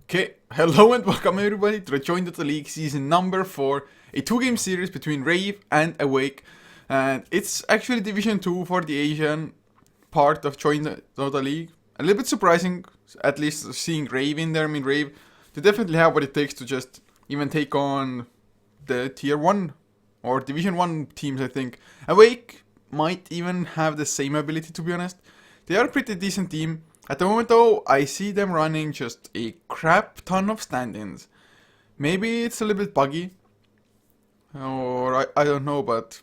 Okay, hello and welcome everybody to the Join Dota League season number 4, a 2-game series between Rave and Awake. And it's actually Division 2 for the Asian part of Join Dota League. A little bit surprising, at least seeing Rave in there. I mean, Rave, they definitely have what it takes to just even take on the Tier 1 or Division 1 teams, I think. Awake might even have the same ability, to be honest. They are a pretty decent team. At the moment though, I see them running just a crap ton of stand-ins. Maybe it's a little bit buggy, or I don't know, but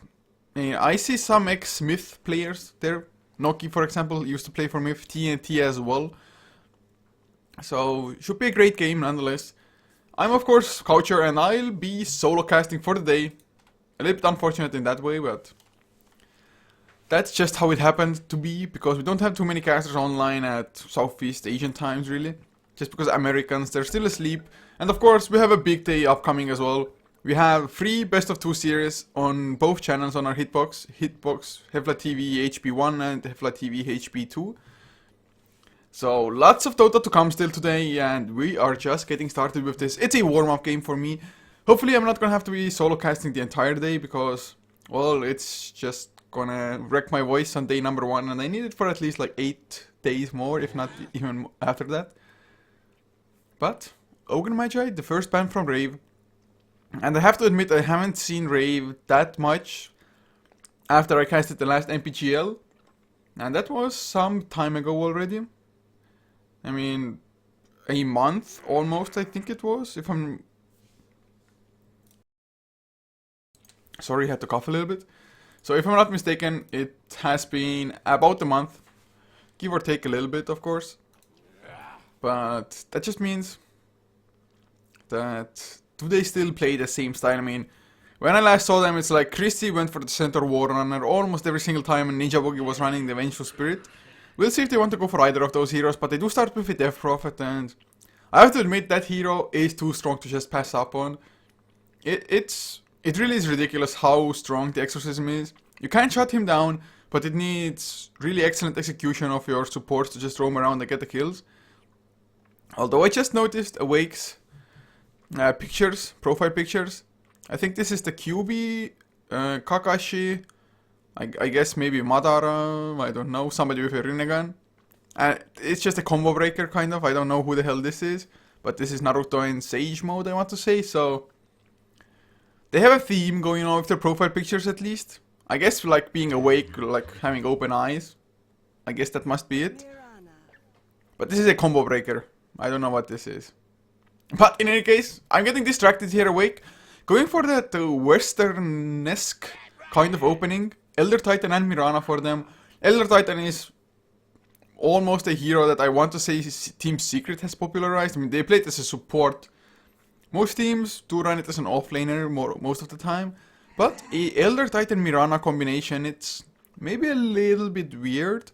I see some ex-Myth players there. Noki, for example, used to play for Myth, TNT as well. So, should be a great game nonetheless. I'm of course Coucher and I'll be solo casting for the day. A little bit unfortunate in that way, but that's just how it happened to be, because we don't have too many casters online at Southeast Asian times, really. Just because Americans, they're still asleep. And of course, we have a big day upcoming as well. We have 3 best of 2 series on both channels on our Hitbox. HeflaTV HP1 and HeflaTV HP2. So, lots of Dota to come still today, and we are just getting started with this. It's a warm-up game for me. Hopefully I'm not gonna have to be solo casting the entire day, because, well, it's just gonna wreck my voice on day number 1, and I need it for at least like 8 days more, if not even after that. But Ogun Magi, the first ban from Rave, and I have to admit I haven't seen Rave that much after I casted the last MPGL, and that was some time ago already. I mean, a month almost, I think it was, if I'm sorry, I had to cough a little bit. So if I'm not mistaken, it has been about a month, give or take a little bit, of course. But that just means that do they still play the same style? I mean, when I last saw them, it's like Christie went for the Centaur Warrunner almost every single time, and Ninja Boogie was running the Vengeful Spirit. We'll see if they want to go for either of those heroes, but they do start with a Death Prophet, and I have to admit that hero is too strong to just pass up on. It really is ridiculous how strong the Exorcism is. You can shut him down, but it needs really excellent execution of your supports to just roam around and get the kills. Although I just noticed Awake's profile pictures. I think this is the QB, Kakashi, I guess maybe Madara, I don't know, somebody with a Rinnegan. It's just a combo breaker, kind of. I don't know who the hell this is, but this is Naruto in Sage mode, I want to say, so they have a theme going on with their profile pictures, at least. I guess like being awake, like having open eyes. I guess that must be it. But this is a combo breaker. I don't know what this is. But in any case, I'm getting distracted here awake. Going for that Western-esque kind of opening. Elder Titan and Mirana for them. Elder Titan is almost a hero that I want to say Team Secret has popularized. I mean, they play it as a support. Most teams do run it as an offlaner most of the time, but a Elder Titan Mirana combination, it's maybe a little bit weird.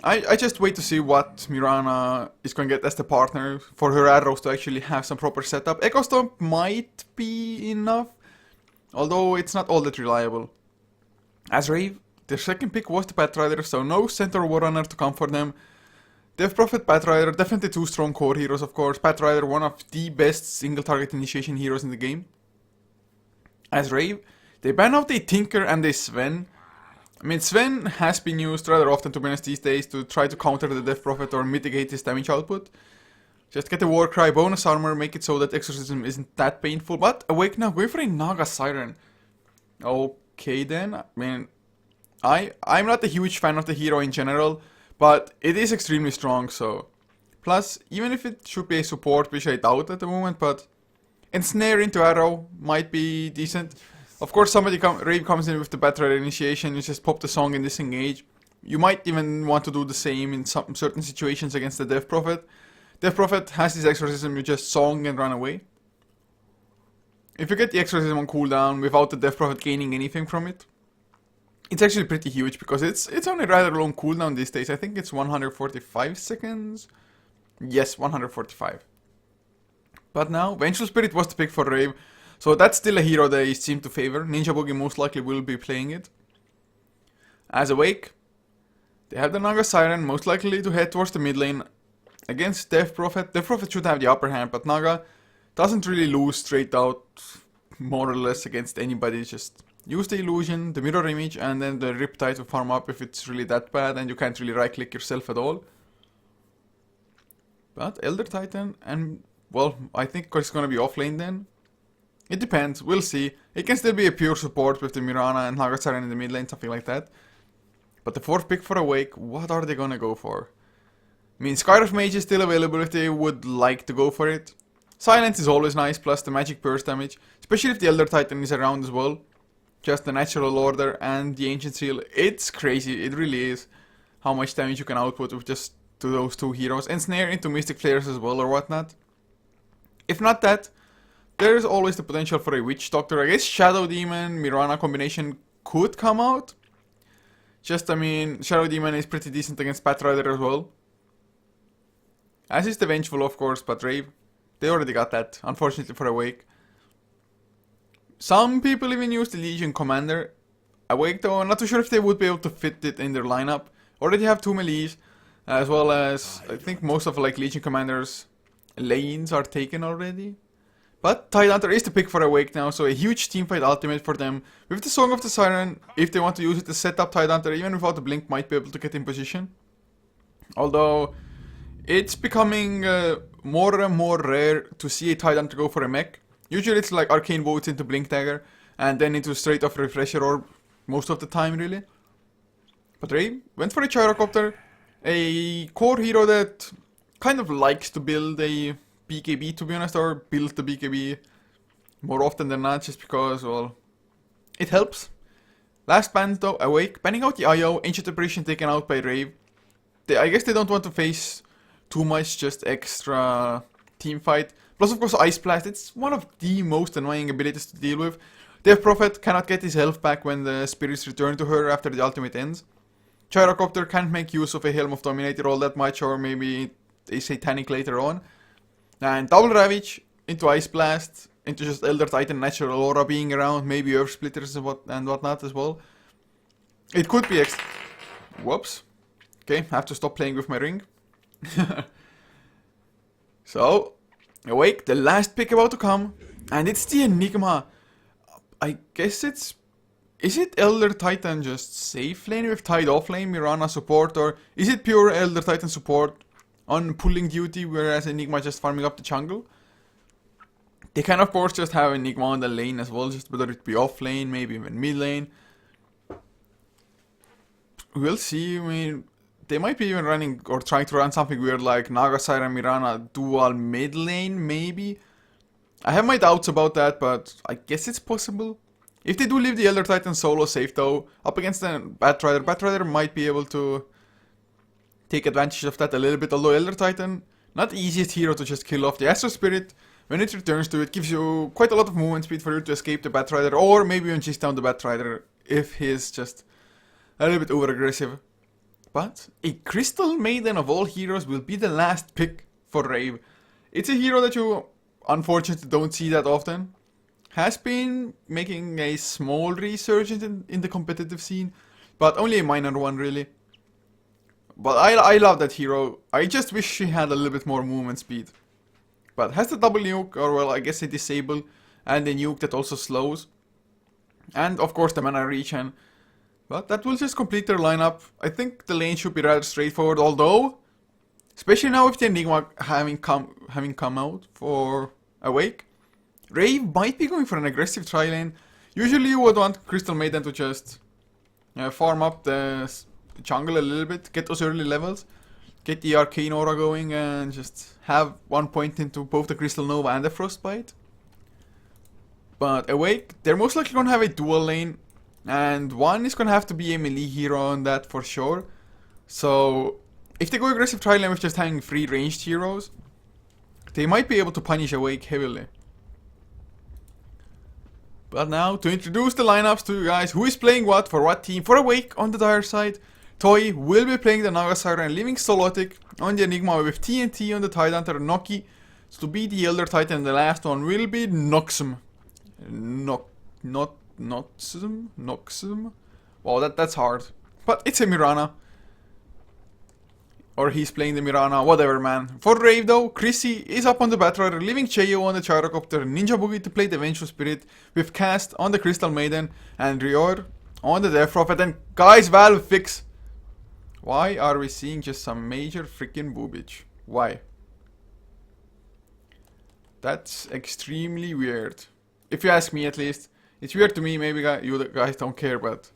I just wait to see what Mirana is going to get as the partner for her arrows to actually have some proper setup. Echo Stomp might be enough, although it's not all that reliable. As Rave, their second pick was the Pathrider, so no Centaur Warrunner to come for them. Death Prophet, Pathrider, definitely 2 strong core heroes, of course. Pathrider, one of the best single target initiation heroes in the game. As Rave, they ban out a Tinker and a Sven. I mean, Sven has been used rather often, to be honest, these days to try to counter the Death Prophet or mitigate his damage output. Just get a Warcry, bonus armor, make it so that Exorcism isn't that painful. But Awake now, going for a Naga Siren. Okay then, I mean, I'm not a huge fan of the hero in general, but it is extremely strong, so. Plus, even if it should be a support, which I doubt at the moment, but Ensnare into Arrow might be decent. Of course, Rave comes in with the Battle Initiation, you just pop the song and disengage. You might even want to do the same in some certain situations against the Death Prophet. Death Prophet has his Exorcism, you just song and run away. If you get the Exorcism on cooldown without the Death Prophet gaining anything from it, it's actually pretty huge, because it's on a rather long cooldown these days. I think it's 145 seconds. Yes, 145. But now, Vengeful Spirit was the pick for Rave, so that's still a hero they seem to favor. Ninja Boogie most likely will be playing it. As Awake, they have the Naga Siren, most likely to head towards the mid lane. against Death Prophet. Death Prophet should have the upper hand, but Naga doesn't really lose straight out, more or less, against anybody. Just use the illusion, the mirror image, and then the Riptide to farm up if it's really that bad and you can't really right click yourself at all. But Elder Titan, and well, I think it's gonna be offlane then. It depends, we'll see. It can still be a pure support with the Mirana and Nagasaran in the mid lane, something like that. But the fourth pick for Awake, what are they gonna go for? I mean, Skyriff Mage is still available if they would like to go for it. Silence is always nice, plus the magic burst damage, especially if the Elder Titan is around as well. Just the natural order and the ancient seal. It's crazy, it really is, how much damage you can output with just those two heroes. And snare into Mystic Flares as well or whatnot. If not that, there's always the potential for a Witch Doctor. I guess Shadow Demon, Mirana combination could come out. Just, I mean, Shadow Demon is pretty decent against Batrider as well. As is the Vengeful, of course, but Rave, they already got that, unfortunately for Awake. Some people even use the Legion Commander. Awake though, I'm not too sure if they would be able to fit it in their lineup. Already have two melees, as well as, I think most of like Legion Commander's lanes are taken already. But Tidehunter is the pick for Awake now, so a huge teamfight ultimate for them. With the Song of the Siren, if they want to use it to set up Tidehunter, even without the blink, might be able to get in position. Although, it's becoming more and more rare to see a Tidehunter go for a mech. Usually it's like Arcane Votes into Blink Dagger, and then into straight off Refresher Orb, most of the time really. But Rave went for a Gyrocopter, a core hero that kind of likes to build a BKB, to be honest, or build the BKB more often than not, just because, well, it helps. Last ban though, Awake, banning out the IO, Ancient Apparition taken out by Rave. I guess they don't want to face too much, just extra team fight. Plus, of course, Ice Blast, it's one of the most annoying abilities to deal with. Death Prophet cannot get his health back when the spirits return to her after the ultimate ends. Gyrocopter can't make use of a Helm of Dominator all that much, or maybe a Satanic later on. And double Ravage into Ice Blast, into just Elder Titan, Natural Aura being around, maybe Earth Splitters and whatnot as well. It could be whoops. Okay, I have to stop playing with my ring. So, Awake, the last pick about to come, and it's the Enigma. I guess it's... Is it Elder Titan just safe lane with Tide offlane, Mirana support, or is it pure Elder Titan support on pulling duty, whereas Enigma just farming up the jungle? They can of course just have Enigma on the lane as well, just whether it be off lane, maybe even mid lane. We'll see. I mean, they might be even running or trying to run something weird like Naga Siren Mirana dual mid lane, maybe. I have my doubts about that, but I guess it's possible. If they do leave the Elder Titan solo safe though, up against the Batrider might be able to take advantage of that a little bit, although Elder Titan, not the easiest hero to just kill off. The Astral Spirit, when it returns to it, gives you quite a lot of movement speed for you to escape the Batrider, or maybe even chase down the Batrider if he's just a little bit over aggressive. But a Crystal Maiden of all heroes will be the last pick for Rave. It's a hero that you unfortunately don't see that often. Has been making a small resurgence in the competitive scene, but only a minor one really. But I love that hero. I just wish she had a little bit more movement speed. But has the double nuke, or well, I guess a disable, and a nuke that also slows. And of course the mana regen. But that will just complete their lineup. I think the lane should be rather straightforward, although, especially now with the Enigma having come out for Awake, Rave might be going for an aggressive tri lane. Usually you would want Crystal Maiden to just farm up the jungle a little bit, get those early levels, get the Arcane Aura going, and just have one point into both the Crystal Nova and the Frostbite. But Awake, they're most likely going to have a dual lane, and one is going to have to be a melee hero on that for sure. So if they go aggressive tri lane with just having free ranged heroes, they might be able to punish Awake heavily. But now, to introduce the lineups to you guys, who is playing what for what team. For Awake on the dire side, Toy will be playing the Naga Siren, leaving Solotic on the Enigma with TNT on the Tidehunter, Noki to be the Elder Titan, and the last one will be Noxum. Noxum? Wow, that's hard. But it's a Mirana. Or he's playing the Mirana, whatever, man. For Rave, though, Chrissy is up on the Batrider, leaving Cheo on the Gyrocopter, Ninja Boogie to play the Vengeful Spirit, with Cast on the Crystal Maiden, and Rior on the Death Prophet. And guys, Valve fix. Why are we seeing just some major freaking boobage? Why? That's extremely weird. If you ask me, at least. It's weird to me, maybe you guys don't care, but...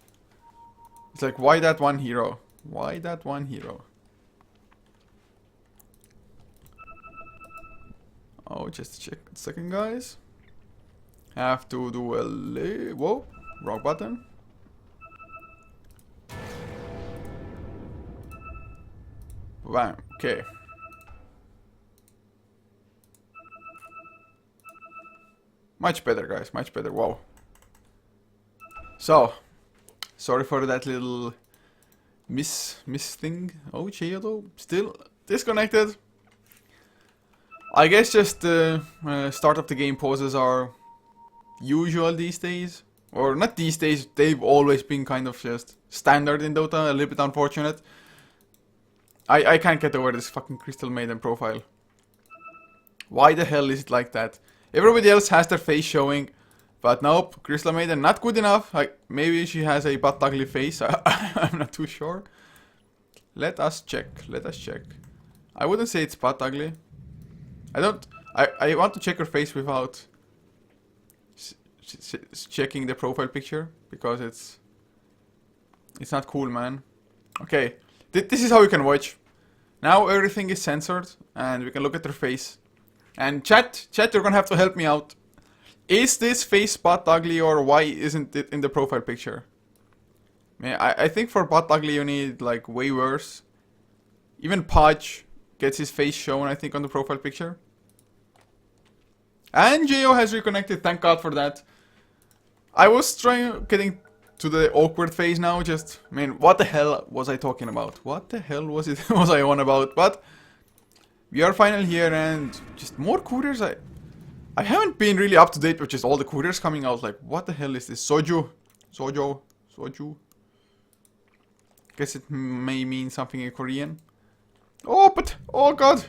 It's like, why that one hero? Why that one hero? Oh, just check a second, guys. Have to do a whoa, wrong button. Bam, okay. Much better, guys, much better, wow. So, sorry for that little miss thing. Oh, Cheo though, still disconnected. I guess just the start of the game pauses are usual these days. Or not these days, they've always been kind of just standard in Dota, a little bit unfortunate. I can't get over this fucking Crystal Maiden profile. Why the hell is it like that? Everybody else has their face showing, but nope, Crystal Maiden not good enough. Maybe she has a butt ugly face, I'm not too sure. Let us check. I wouldn't say it's butt ugly. I want to check her face without checking the profile picture, because it's not cool, man. Okay, this is how you can watch. Now everything is censored, and we can look at her face. And chat, you're gonna have to help me out. Is this face butt ugly, or why isn't it in the profile picture? I think for butt ugly you need like way worse. Even Podge gets his face shown, I think, on the profile picture. And Geo has reconnected, thank God for that. I was getting to the awkward phase now, just, what the hell was I talking about? What the hell was I on about? But we are finally here, and just more couriers. I haven't been really up to date with just all the couriers coming out. Like, what the hell is this? Soju. Guess it may mean something in Korean. Oh, but, oh god.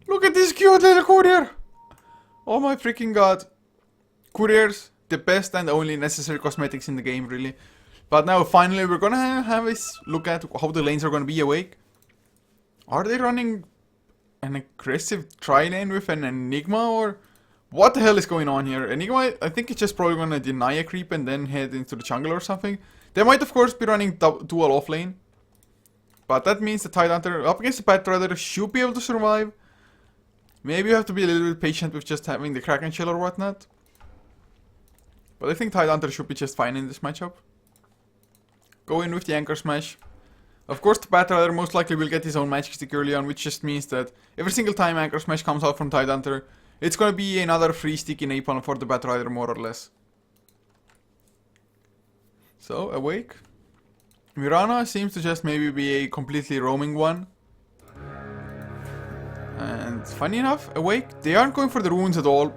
Look at this cute little courier. Oh my freaking god. Couriers, the best and only necessary cosmetics in the game, really. But now, finally, we're gonna have a look at how the lanes are gonna be awake. Are they running an aggressive tri-lane with an Enigma, or what the hell is going on here? Enigma, I think it's just probably gonna deny a creep and then head into the jungle or something. They might, of course, be running dual offlane. But that means the Tidehunter up against the Batrider should be able to survive. Maybe you have to be a little bit patient with just having the Kraken Shell or whatnot. But I think Tidehunter should be just fine in this matchup. Go in with the Anchor Smash. Of course, the Batrider most likely will get his own magic stick early on, which just means that every single time Anchor Smash comes out from Tidehunter, it's gonna be another free sticky napalm for the Batrider, more or less. So, awake. Mirana seems to just maybe be a completely roaming one. And funny enough, awake, they aren't going for the runes at all.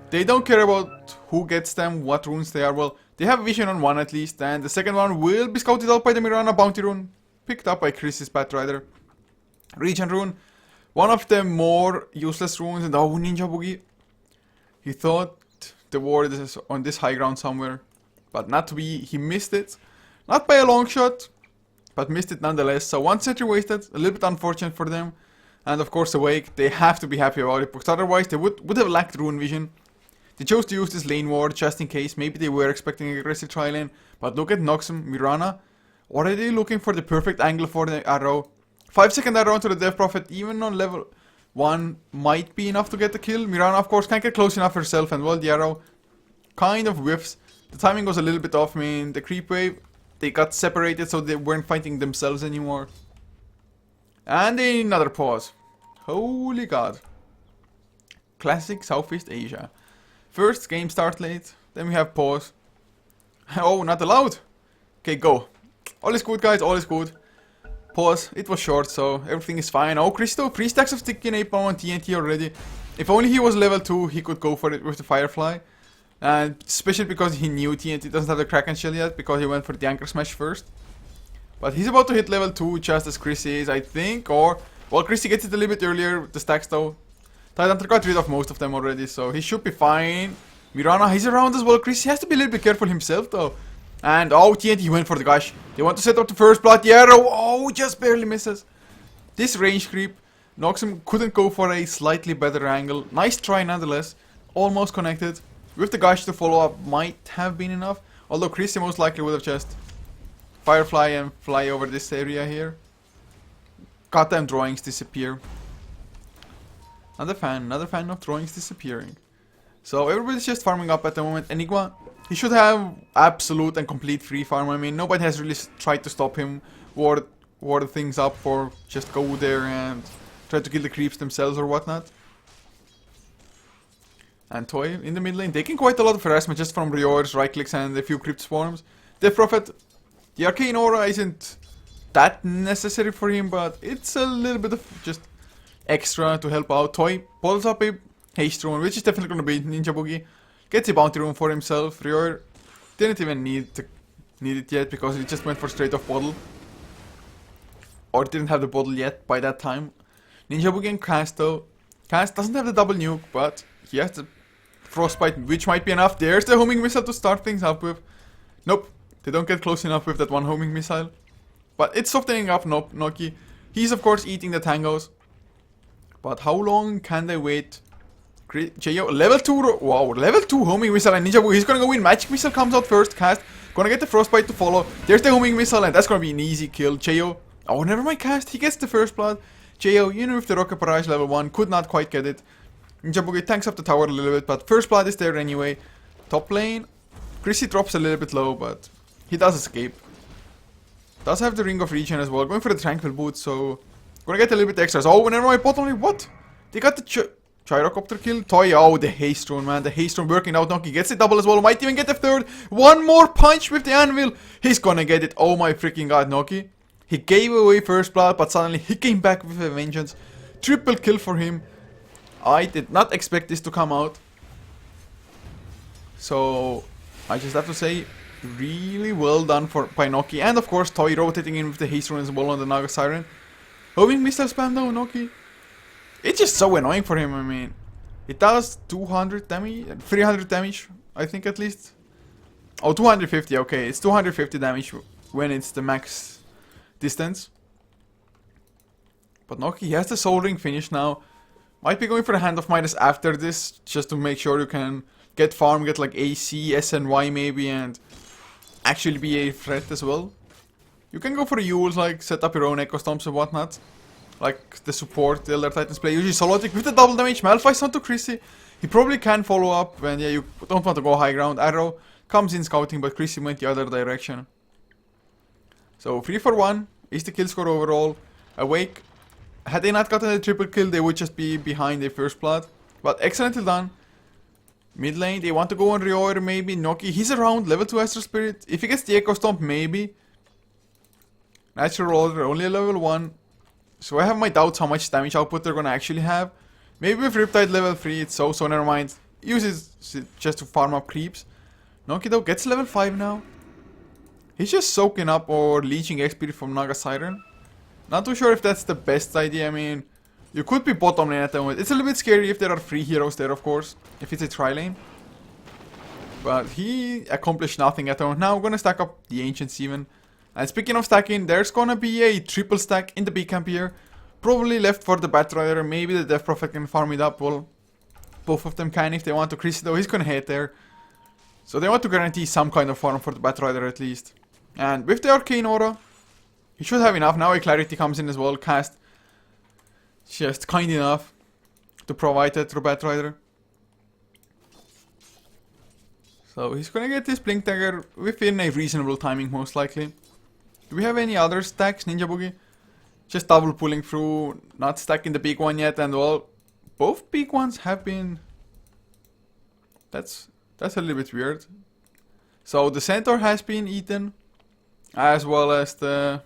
They don't care about who gets them, what runes they are. Well, they have vision on one at least, and the second one will be scouted out by the Mirana bounty rune, picked up by Chris's Batrider. Regen rune, one of the more useless runes, and oh, Ninja Boogie. He thought the ward is on this high ground somewhere, but not to be. He missed it. Not by a long shot, but missed it nonetheless. So one sentry wasted, a little bit unfortunate for them. And of course, awake, they have to be happy about it, because otherwise they would have lacked rune vision. They chose to use this lane ward just in case. Maybe they were expecting an aggressive tri-lane. But look at Noxum, Mirana, already looking for the perfect angle for the arrow. 5-second arrow to the Death Prophet, even on level 1, might be enough to get the kill. Mirana, of course, can't get close enough herself, and well, the arrow kind of whiffs. The timing was a little bit off. The creep wave, they got separated, so they weren't fighting themselves anymore. And another pause. Holy god. Classic Southeast Asia. First, game start late, then we have pause. Oh, not allowed. Okay, go. All is good, guys, all is good. Pause, it was short, so everything is fine. Oh, Christo, 3 stacks of sticky napalm on TNT already. If only he was level 2, he could go for it with the Firefly. And especially because he knew TNT doesn't have the Kraken Shell yet, because he went for the Anchor Smash first. But he's about to hit level 2 just as Chris is, I think, or Well, Chrissy gets it a little bit earlier with the stacks though. Tidehunter got rid of most of them already, so he should be fine. Mirana, he's around as well. Chrissy has to be a little bit careful himself though. And oh, TNT went for the gush. They want to set up the first blood. The arrow, oh, just barely misses. This range creep, Noxum couldn't go for a slightly better angle. Nice try nonetheless. Almost connected. With the gush to follow up might have been enough. Although Chrissy most likely would have just Firefly and fly over this area here. Goddamn drawings disappear. Another fan of drawings disappearing. So everybody's just farming up at the moment. Enigma, he should have absolute and complete free farm. I mean, nobody has really tried to stop him, ward things up, or just go there and try to kill the creeps themselves or whatnot. And Toy in the mid lane, taking quite a lot of harassment just from Rior's right clicks and a few crypt swarms. Death Prophet, the Arcane Aura isn't that necessary for him, but it's a little bit of just extra to help out. Toy pulls up a Haste Rune, which is definitely going to be Ninja Boogie. Gets a Bounty Rune for himself. Rior didn't even need it yet because he just went for straight off bottle. Or didn't have the bottle yet by that time. Ninja Boogie and Cast though. Cast doesn't have the double nuke, but he has the Frostbite, which might be enough. There's the homing missile to start things up with. Nope, they don't get close enough with that one homing missile. But it's softening up Noki. He's of course eating the tangos. But how long can they wait? JO, level 2, wow, level 2 homing missile and Ninja Boogie. He's gonna go in. Magic missile comes out first. Cast, gonna get the Frostbite to follow. There's the homing missile and that's gonna be an easy kill. JO, oh never mind Cast, he gets the first blood. JO, you know, with the Rocket Barrage level 1, could not quite get it. Ninja Boogie tanks up the tower a little bit, but first blood is there anyway. Top lane, Chrissy drops a little bit low, but he does escape. Does have the Ring of Regen as well, going for the Tranquil Boot, so gonna get a little bit extras. Oh, never mind, bottom lane, what? They got the Gyrocopter kill. Toy, oh, the Haste Rune, man, the Haste Rune working out. Noki gets the double as well, might even get the third. One more punch with the anvil. He's gonna get it. Oh my freaking god, Noki. He gave away first blood, but suddenly he came back with a vengeance. Triple kill for him. I did not expect this to come out. So, I just have to say, really well done by Noki. And of course, Toy rotating in with the Haste Rune as well on the Naga Siren. Homing missile spam though, Noki. It's just so annoying for him, I mean. It does 200 damage, 300 damage, I think at least. Oh, 250, okay. It's 250 damage when it's the max distance. But Noki, he has the Soul Ring finish now. Might be going for a Hand of Midas after this, just to make sure you can get farm, get like AC, SNY maybe, and actually be a threat as well. You can go for Yules, like set up your own Echo Stomps and whatnot. Like the support the Elder Titans play. Usually Solotic with the double damage. Malphite's onto Chrissy. He probably can follow up, and yeah, you don't want to go high ground. Arrow comes in scouting, but Chrissy went the other direction. So 3 for 1 is the kill score overall. Awake. Had they not gotten a triple kill, they would just be behind a first blood. But excellently done. Mid lane, they want to go on Rior, maybe. Noki, he's around level 2 Astral Spirit. If he gets the Echo Stomp, maybe. Natural Order, only a level 1. So I have my doubts how much damage output they're gonna actually have. Maybe with Riptide level 3, it's so never mind. Uses it just to farm up creeps. Noki though gets level 5 now. He's just soaking up or leeching XP from Naga Siren. Not too sure if that's the best idea. I mean, you could be bottom lane at the moment. It's a little bit scary if there are 3 heroes there, of course. If it's a tri-lane. But he accomplished nothing at the moment. Now we're gonna stack up the Ancients even. And speaking of stacking, there's gonna be a triple stack in the B camp here. Probably left for the Batrider. Maybe the Death Prophet can farm it up. Well, both of them can if they want to. Chrissy though, he's gonna hit there. So they want to guarantee some kind of farm for the Batrider at least. And with the Arcane Aura, he should have enough. Now a Clarity comes in as well. Cast just kind enough to provide that to Batrider. So he's gonna get this Blink Dagger within a reasonable timing most likely. Do we have any other stacks, Ninja Boogie? Just double pulling through, not stacking the big one yet, and well, both big ones have been... That's a little bit weird. So the Centaur has been eaten, as well as the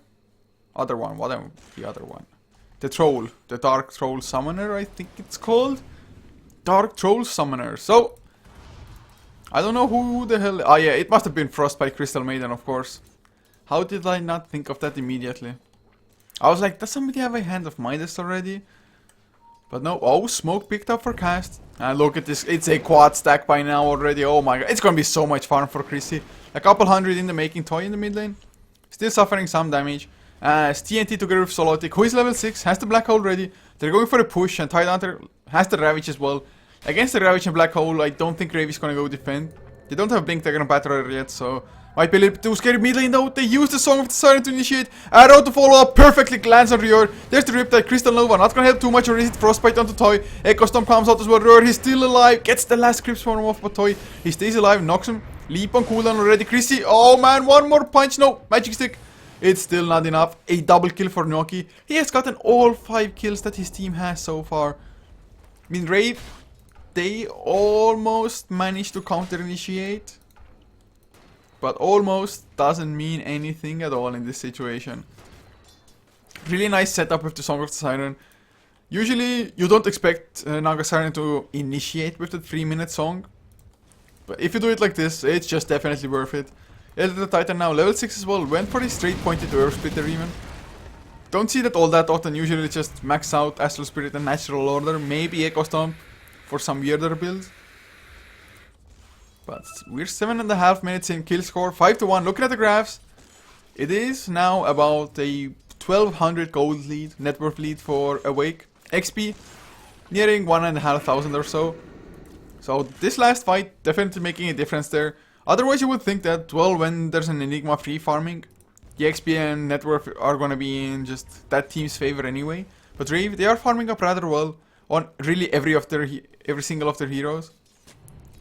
other one. What the other one? The Troll, the Dark Troll Summoner, I think it's called. Dark Troll Summoner. So I don't know who the hell... Oh yeah, it must have been Frostbite Crystal Maiden, of course. How did I not think of that immediately? I was like, does somebody have a Hand of Midas already? But no. Oh, smoke picked up for cast. And look at this. It's a quad stack by now already. Oh my god. It's gonna be so much farm for Chrissy. A couple hundred in the making. Toy in the mid lane. Still suffering some damage. As TNT together with Solotic, who is level 6, has the black hole ready. They're going for a push, and Tidehunter has the Ravage as well. Against the Ravage and black hole, I don't think Rave is gonna go defend. They don't have Blink Dagger and Battle yet, so might be a little bit too scary. Mid lane though, they use the Song of the Siren to initiate. Arrow to follow up, perfectly lands on Rior. There's the Riptide, Crystal Nova, not gonna help too much, or is it Frostbite onto Toy? Echo Storm comes out as well, Rior, he's still alive, gets the last Crypt Swarm off, but Toy, he stays alive, knocks him. Leap on cooldown already, Chrissy, oh man, one more punch, no, Magic Stick. It's still not enough. A double kill for Gnocchi. He has gotten all 5 kills that his team has so far. I mean, Rave, they almost managed to counter-initiate. But almost doesn't mean anything at all in this situation. Really nice setup with the Song of the Siren. Usually, you don't expect Naga Siren to initiate with the 3-minute song. But if you do it like this, it's just definitely worth it. Elder Titan now, level 6 as well, went for a straight pointed Earth Splitter even. Don't see that all that often, usually just max out Astral Spirit and Natural Order, maybe Echo Stomp for some weirder builds. But we're 7.5 minutes in, kill score 5-1, looking at the graphs. It is now about a 1200 gold lead, net worth lead for Awake. XP, nearing 1,500 or so. So this last fight, definitely making a difference there. Otherwise, you would think that, well, when there's an Enigma free farming, the XP and net worth are gonna be in just that team's favor anyway. But Rave, they are farming up rather well on really every single of their heroes.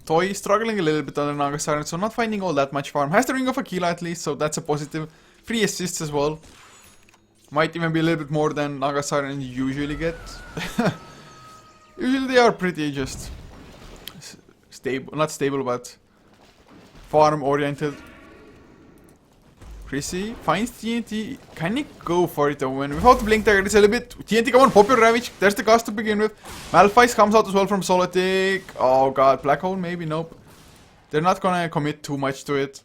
Toy struggling a little bit on the Naga Siren, so not finding all that much farm. Has the Ring of Aquila at least, so that's a positive. 3 assists as well. Might even be a little bit more than Naga Siren usually get. Usually they are pretty just stable, not stable, but farm oriented. Chrissy finds TNT. Can he go for it though? When without the Blink Dagger, it's a little bit. TNT, come on, pop your Ravage. There's the cast to begin with. Malphite comes out as well from Solitic. Oh god, Black Hole, maybe, nope. They're not gonna commit too much to it.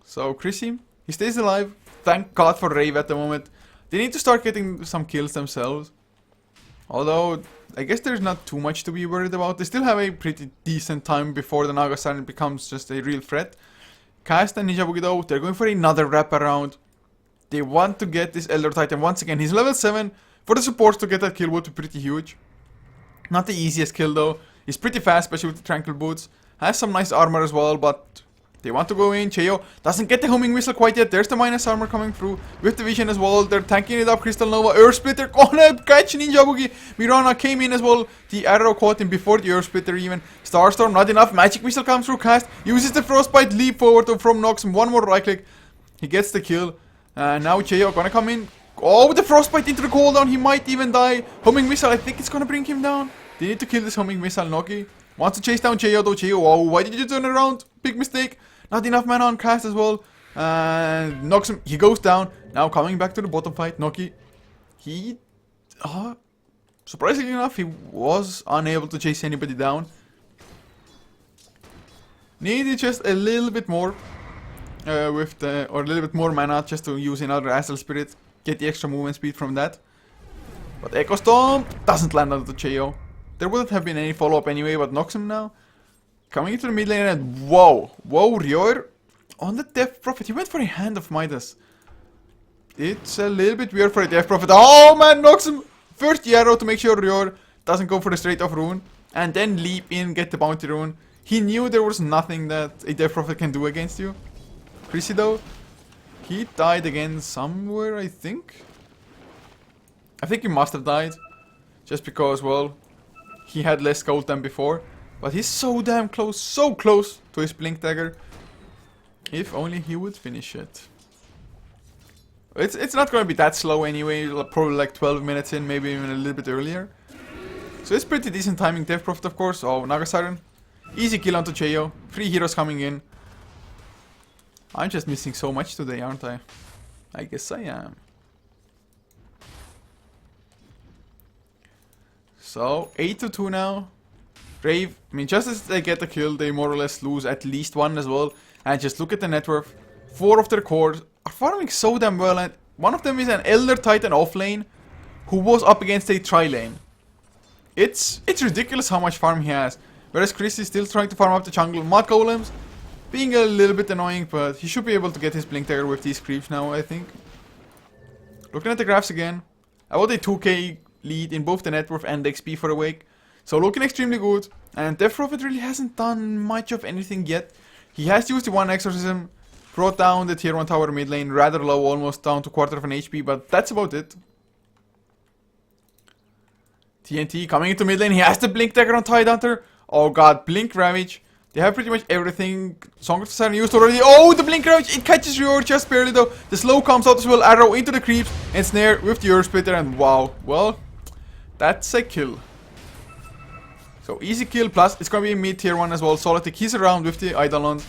So Chrissy, he stays alive. Thank god for Rave at the moment. They need to start getting some kills themselves. Although, I guess there's not too much to be worried about. They still have a pretty decent time before the Naga Siren becomes just a real threat. Cast and Ninja Boogie though, they're going for another wraparound. They want to get this Elder Titan once again. He's level 7. For the supports to get that kill would be pretty huge. Not the easiest kill though. He's pretty fast, especially with the Tranquil Boots. Has some nice armor as well, but they want to go in. Cheo doesn't get the homing missile quite yet. There's the minus armor coming through with the vision as well. They're tanking it up. Crystal Nova, Earth Splitter, gonna catch Ninja Boogie. Mirana came in as well. The arrow caught him before the Earth Splitter even. Starstorm, not enough. Magic missile comes through. Cast uses the Frostbite, leap forward from Nox. One more right click. He gets the kill. Now Cheo gonna come in. Oh, with the Frostbite into the cooldown. He might even die. Homing missile, I think it's gonna bring him down. They need to kill this homing missile. Noki wants to chase down Cheo though. Cheo, oh, why did you turn around? Big mistake. Not enough mana on Cast as well. And knocks him. He goes down. Now coming back to the bottom fight. Noki. He... surprisingly enough, he was unable to chase anybody down. Needed just a little bit more. Or a little bit more mana just to use another Astral Spirit. Get the extra movement speed from that. But Echo Stomp doesn't land on the Cheo. There wouldn't have been any follow-up anyway, but knocks him now. Coming into the mid lane and whoa, Rior on the Death Prophet. He went for a Hand of Midas. It's a little bit weird for a Death Prophet. Oh man, knocks him. First the arrow to make sure Rior doesn't go for the straight off rune. And then leap in, get the bounty rune. He knew there was nothing that a Death Prophet can do against you. Chrissy though, he died again somewhere, I think. I think he must have died. Just because, well, he had less gold than before. But he's so damn close, so close to his Blink Dagger. If only he would finish it. It's not gonna be that slow anyway, probably like 12 minutes in, maybe even a little bit earlier. So it's pretty decent timing. Death Prophet of course. Oh, Naga Siren. Easy kill onto Cheo. 3 heroes coming in. I'm just missing so much today, aren't I? I guess I am. So, 8-2 now. Rave, I mean, just as they get the kill, they more or less lose at least one as well. And just look at the net worth. 4 of their cores are farming so damn well, and one of them is an Elder Titan off lane who was up against a tri lane. It's ridiculous how much farm he has. Whereas Chris is still trying to farm up the jungle. Mud Golems being a little bit annoying, but he should be able to get his Blink Dagger with these creeps now, I think. Looking at the graphs again, about a 2k lead in both the net worth and the XP for Awake. So looking extremely good. And Death Prophet really hasn't done much of anything yet. He has used the one exorcism, brought down the tier 1 tower mid lane, rather low, almost down to quarter of an HP, but that's about it. TNT coming into mid lane, he has the Blink Dagger on Tidehunter. Oh god, Blink Ravage. They have pretty much everything. Song of the Siren used already. Oh, the Blink Ravage, it catches Rior just barely though. The slow comes out as well, arrow into the creeps, and snare with the Earth Splitter, and wow, well, that's a kill. So easy kill, plus it's gonna be a mid tier 1 as well. Solitic, he's around with the Eidolons.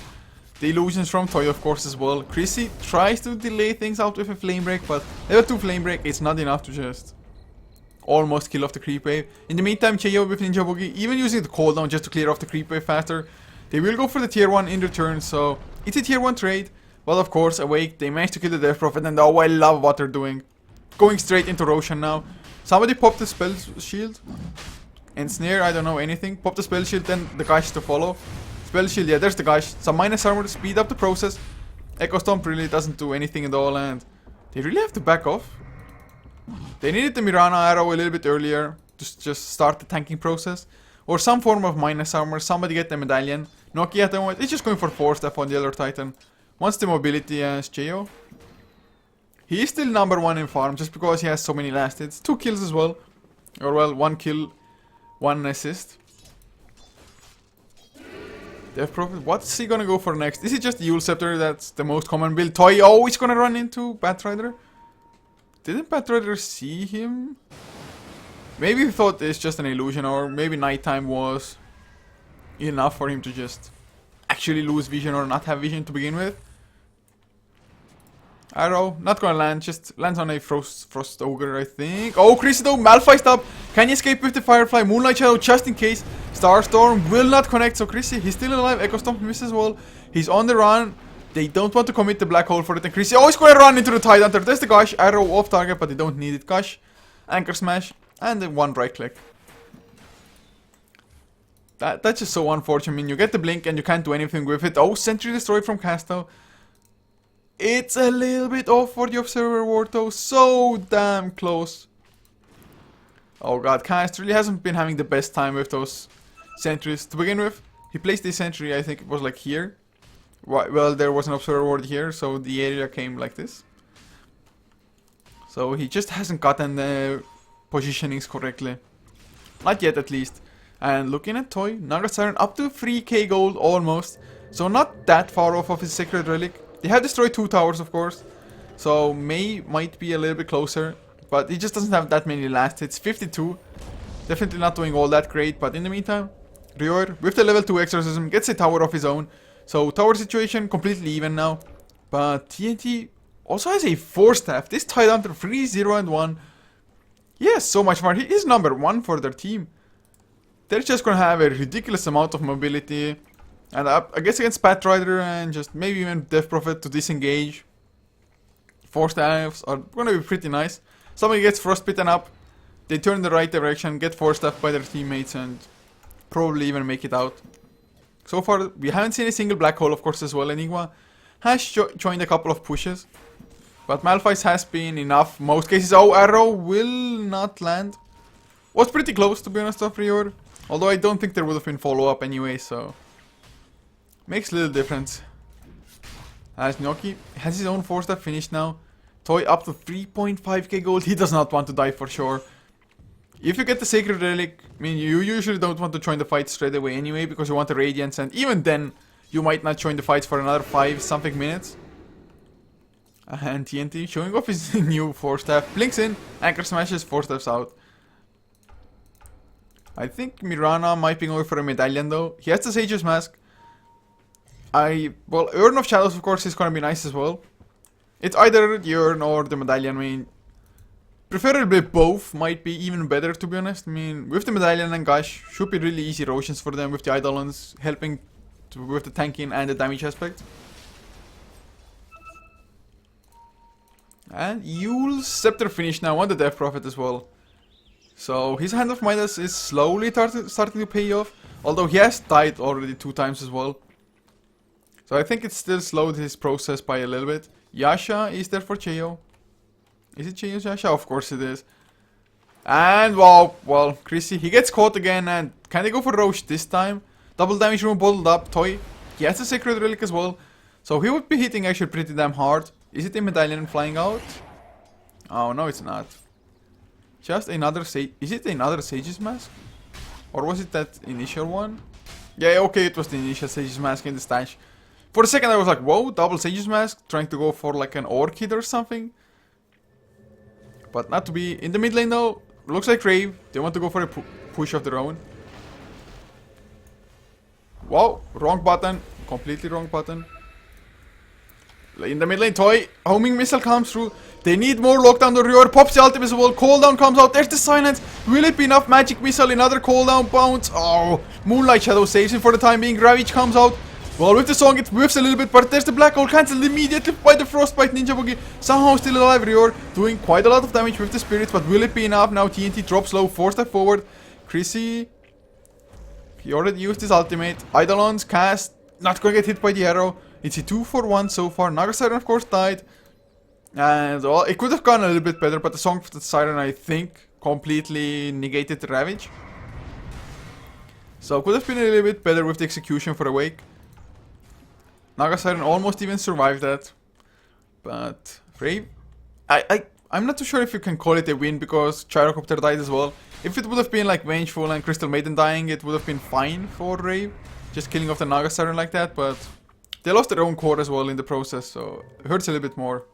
The illusions from Toy of course as well. Chrissy tries to delay things out with a Flame Break, but level 2 Flame Break is not enough to just almost kill off the creep wave. In the meantime, Cheyo with Ninja Boogie, even using the cooldown just to clear off the creep wave faster. They will go for the tier 1 in return, so it's a tier 1 trade. But of course, Awake, they managed to kill the Death Prophet, and oh, I love what they're doing. Going straight into Roshan now. Somebody popped the spell shield. And Snare, I don't know anything. Pop the spell shield, then the Gush to follow. Spell shield, yeah, there's the Gush. Some minus armor to speed up the process. Echo Stomp really doesn't do anything at all, and they really have to back off. They needed the Mirana arrow a little bit earlier to just start the tanking process. Or some form of minus armor, somebody get the medallion. Noki at the moment, it's just going for 4 step on the other Titan. Wants the mobility as Cheyo. He is still number 1 in farm just because he has so many last hits. 2 kills as well. Or well, 1 kill, 1 assist. Death Prophet, what's he gonna go for next? Is it just Yule Scepter? That's the most common build. Toy, oh, he's gonna run into Batrider. Didn't Batrider see him? Maybe he thought it's just an illusion, or maybe nighttime was enough for him to just actually lose vision or not have vision to begin with. Arrow, not gonna land, just lands on a Frost Ogre, I think. Oh, Crisido, Malphite stop. Can you escape with the Firefly? Moonlight Shadow, just in case. Starstorm will not connect, so Chrissy, he's still alive. Echo Stomp misses as well. He's on the run. They don't want to commit the black hole for it, and Chrissy, oh, he's gonna run into the Tidehunter. There's the Gush, arrow off target, but they don't need it. Gush, Anchor Smash, and then 1 right click. That's just so unfortunate. I mean, you get the blink and you can't do anything with it. Oh, Sentry destroyed from Casto. It's a little bit off for the Observer Ward though. So damn close. Oh god, Cast really hasn't been having the best time with those sentries. To begin with, he placed this sentry, I think it was like here. Well, there was an Observer Ward here, so the area came like this. So he just hasn't gotten the positionings correctly. Not yet at least. And looking at Toy, Naga Siren up to 3k gold almost. So not that far off of his Sacred Relic. They have destroyed 2 towers of course. So might be a little bit closer. But he just doesn't have that many last hits. 52. Definitely not doing all that great. But in the meantime, Rior with the level 2 exorcism gets a tower of his own. So tower situation completely even now. But TNT also has a 4 staff. This Tidehunter 3, 0 and 1. He has so much more. He is number 1 for their team. They're just gonna have a ridiculous amount of mobility. And I guess against Batrider and just maybe even Death Prophet to disengage. 4 staffs are gonna be pretty nice. Somebody gets frostbitten up. They turn in the right direction, get 4 staffed by their teammates, and probably even make it out. So far, we haven't seen a single black hole, of course, as well. Enigma has joined a couple of pushes. But Malphite has been enough. Most cases, oh, arrow will not land. Was pretty close, to be honest, of Rior. Although I don't think there would have been follow-up anyway, so makes little difference. As Gnocchi has his own 4-step finish now. Toy up to 3.5k gold. He does not want to die for sure. If you get the Sacred Relic, I mean, you usually don't want to join the fight straight away anyway, because you want the Radiance, and even then, you might not join the fights for another 5-something minutes. And TNT showing off his new 4-staff. Blinks in, Anchor Smashes, 4 steps out. I think Mirana might be going for a medallion though. He has the Sage's Mask. Well, Urn of Shadows of course is gonna be nice as well. It's either the Urn or the medallion. I mean, preferably both might be even better, to be honest. I mean, with the medallion and Gush, should be really easy Roshan's for them with the Eidolons helping with the tanking and the damage aspect. And Yule's Scepter finish now on the Death Prophet as well. So his Hand of Midas is slowly starting to pay off. Although he has died already 2 times as well. So I think it still slowed his process by a little bit. Yasha is there for Cheo. Is it Cheo's Yasha? Of course it is. And wow, well, Chrissy, he gets caught again. And can they go for Roche this time? Double damage room bottled up. Toy, he has a Sacred Relic as well. So he would be hitting actually pretty damn hard. Is it a medallion flying out? Oh, no, it's not. Just another Sage. Is it another Sage's Mask? Or was it that initial one? Yeah, okay, it was the initial Sage's Mask in the stash. For a second I was like, whoa, double Sage's Mask, trying to go for like an Orchid or something. But not to be. In the mid lane though, looks like Rave. They want to go for a push of their own. Wow, wrong button. Completely wrong button. In the mid lane, Toy, homing missile comes through. They need more lockdown. The Rior pops the ultimate as well. Cooldown comes out. There's the silence. Will it be enough? Magic missile, another cooldown bounce. Oh, Moonlight Shadow saves him for the time being. Ravage comes out. Well, with the song, it whiffs a little bit, but there's the black hole cancelled immediately by the Frostbite Ninja Boogie. Somehow still alive. Rior doing quite a lot of damage with the spirits, but will it be enough? Now TNT drops low. 4 step forward. Chrissy, he already used his ultimate. Eidolon's cast, not gonna get hit by the arrow. It's a 2-for-1 so far. Naga Siren, of course, died. And well, it could have gone a little bit better, but the Song of the Siren, I think, completely negated the Ravage. So it could have been a little bit better with the execution for Awake. Naga Siren almost even survived that. But Rave, I'm not too sure if you can call it a win because Gyrocopter died as well. If it would have been like Vengeful and Crystal Maiden dying, it would have been fine for Rave. Just killing off the Naga Siren like that, but they lost their own core as well in the process, so it hurts a little bit more.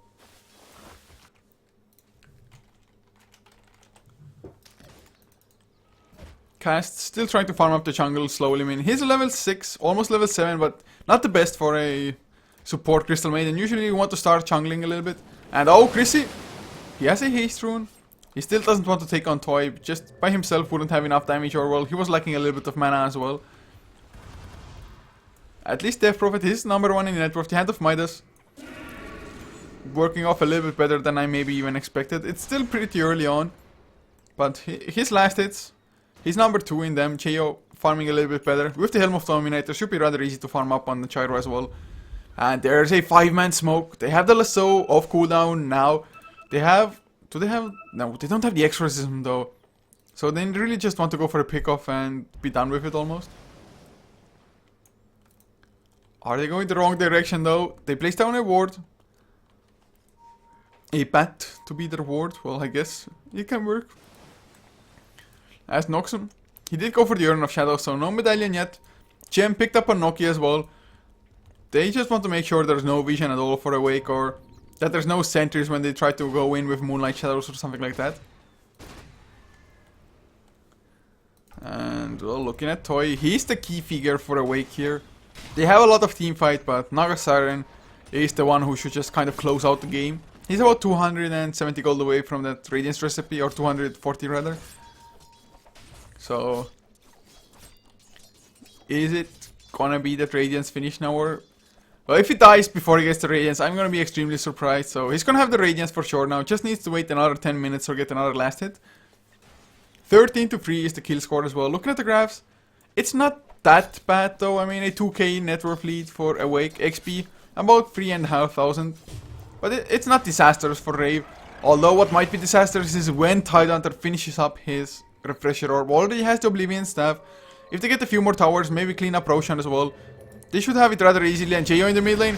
Cast still trying to farm up the jungle slowly. I mean, he's a level 6, almost level 7, but not the best for a support Crystal Maiden. Usually you want to start jungling a little bit. And oh, Chrissy, he has a haste rune. He still doesn't want to take on Toy. Just by himself wouldn't have enough damage, or well, he was lacking a little bit of mana as well. At least Death Prophet is number 1 in net worth. The Hand of Midas working off a little bit better than I maybe even expected. It's still pretty early on, but his last hits, he's number 2 in them. Cheo farming a little bit better. With the Helm of Dominator, should be rather easy to farm up on the Gyro as well. And there's a 5-man smoke. They have the lasso off cooldown now. They have... Do they have... No, they don't have the exorcism though. So they really just want to go for a pick-off and be done with it almost. Are they going the wrong direction though? They placed down a ward. A bat to be their ward. Well, I guess it can work. As Noxum, he did go for the Urn of Shadow, so no medallion yet. Gem picked up on Noki as well. They just want to make sure there's no vision at all for Awake, or that there's no sentries when they try to go in with Moonlight Shadows or something like that. And well, looking at Toy, he's the key figure for Awake here. They have a lot of team fight, but Naga Siren is the one who should just kind of close out the game. He's about 270 gold away from that Radiance recipe, or 240 rather. So, is it gonna be that Radiance finish now, or... Well, if he dies before he gets the Radiance, I'm gonna be extremely surprised. So, he's gonna have the Radiance for sure now. Just needs to wait another 10 minutes or get another last hit. 13-3 is the kill score as well. Looking at the graphs, it's not that bad though. I mean, a 2k net worth lead for Awake. XP, about 3,500. But it's not disastrous for Rave. Although what might be disastrous is when Tidehunter finishes up his Refresher Orb. Already has the Oblivion Staff. If they get a few more towers, maybe clean up Roshan as well, they should have it rather easily. And Jayo in the mid lane,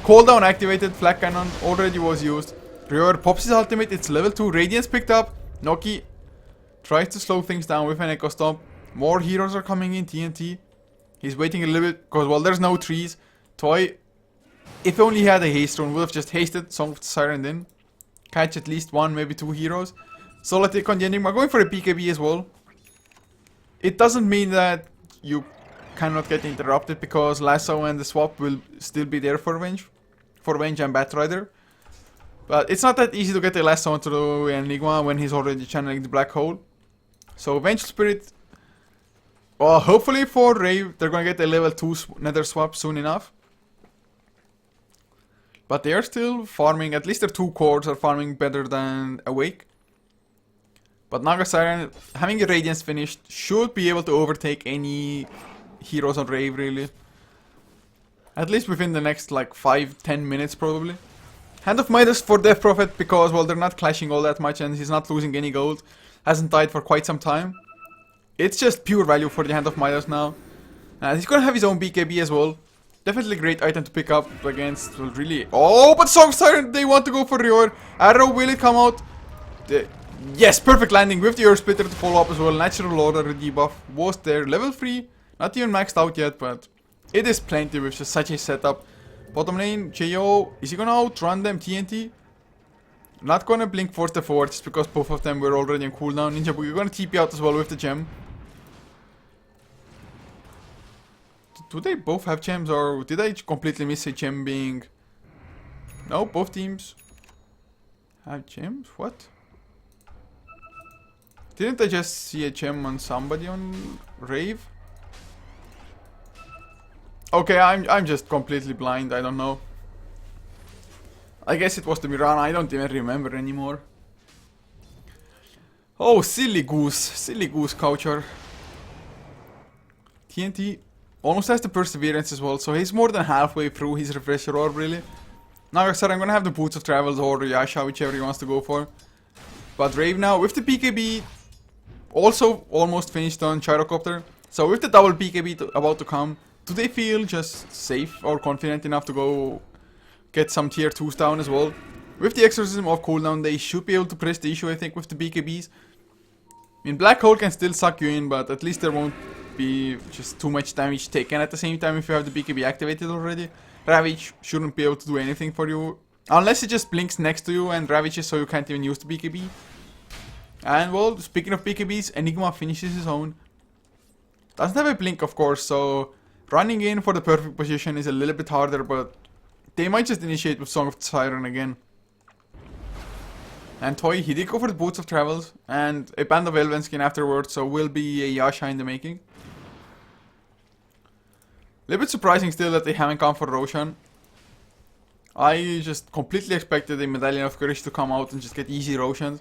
cooldown activated, Flak Cannon already was used. Rior pops his ultimate, it's level 2, Radiance picked up. Noki tries to slow things down with an Echo Stomp. More heroes are coming in, TNT. He's waiting a little bit, because well, there's no trees. Toy, if only he had a haste rune, would have just hasted Song of the Siren in. Catch at least 1, maybe 2 heroes. Solitaire on the ending, we're going for a PKB as well. It doesn't mean that you cannot get interrupted, because Lasso and the swap will still be there for Venge and Batrider. But it's not that easy to get a Lasso onto the Enigma when he's already channeling the Black Hole. So Vengeful Spirit, well, hopefully for Rave, they're gonna get a level 2 Nether swap soon enough. But they are still farming, at least their 2 cores are farming better than Awake. But Naga Siren, having a Radiance finished, should be able to overtake any heroes on Rave, really. At least within the next, like, 5-10 minutes, probably. Hand of Midas for Death Prophet, because, well, they're not clashing all that much, and he's not losing any gold. Hasn't died for quite some time. It's just pure value for the Hand of Midas now. And he's gonna have his own BKB as well. Definitely a great item to pick up against, well, really... Oh, but Song of Siren, they want to go for Rior. Arrow, will it come out? Yes, perfect landing with the Earth Splitter to follow up as well. Natural Order debuff was there. Level 3, not even maxed out yet, but it is plenty with just such a setup. Bottom lane, Jo, is he gonna outrun them TNT? Not gonna blink Force the Forward just because both of them were already on cooldown. Ninja Boogie gonna TP out as well with the gem. Do they both have gems, or did I completely miss a gem being... No, both teams have gems? What? Didn't I just see a gem on somebody on Rave? Okay, I'm just completely blind, I don't know. I guess it was the Mirana, I don't even remember anymore. Oh, silly goose culture. TNT almost has the perseverance as well, so he's more than halfway through his refresher orb, really. Now, like I said, I'm gonna have the Boots of Travels or Yasha, whichever he wants to go for. But Rave now, with the BKB, also almost finished on Gyrocopter. So with the double BKB about to come, do they feel just safe or confident enough to go get some tier 2s down as well? With the Exorcism off cooldown, they should be able to press the issue, I think, with the BKBs. I mean, Black Hole can still suck you in, but at least there won't be just too much damage taken at the same time if you have the BKB activated already. Ravage shouldn't be able to do anything for you, unless it just blinks next to you and ravages so you can't even use the BKB. And well, speaking of BKBs, Enigma finishes his own. Doesn't have a blink, of course, so running in for the perfect position is a little bit harder, but they might just initiate with Song of the Siren again. And Toy, he did go for the Boots of Travels and a Band of Elven skin afterwards, so will be a Yasha in the making. A little bit surprising still that they haven't gone for Roshan. I just completely expected a Medallion of Courage to come out and just get easy Roshans.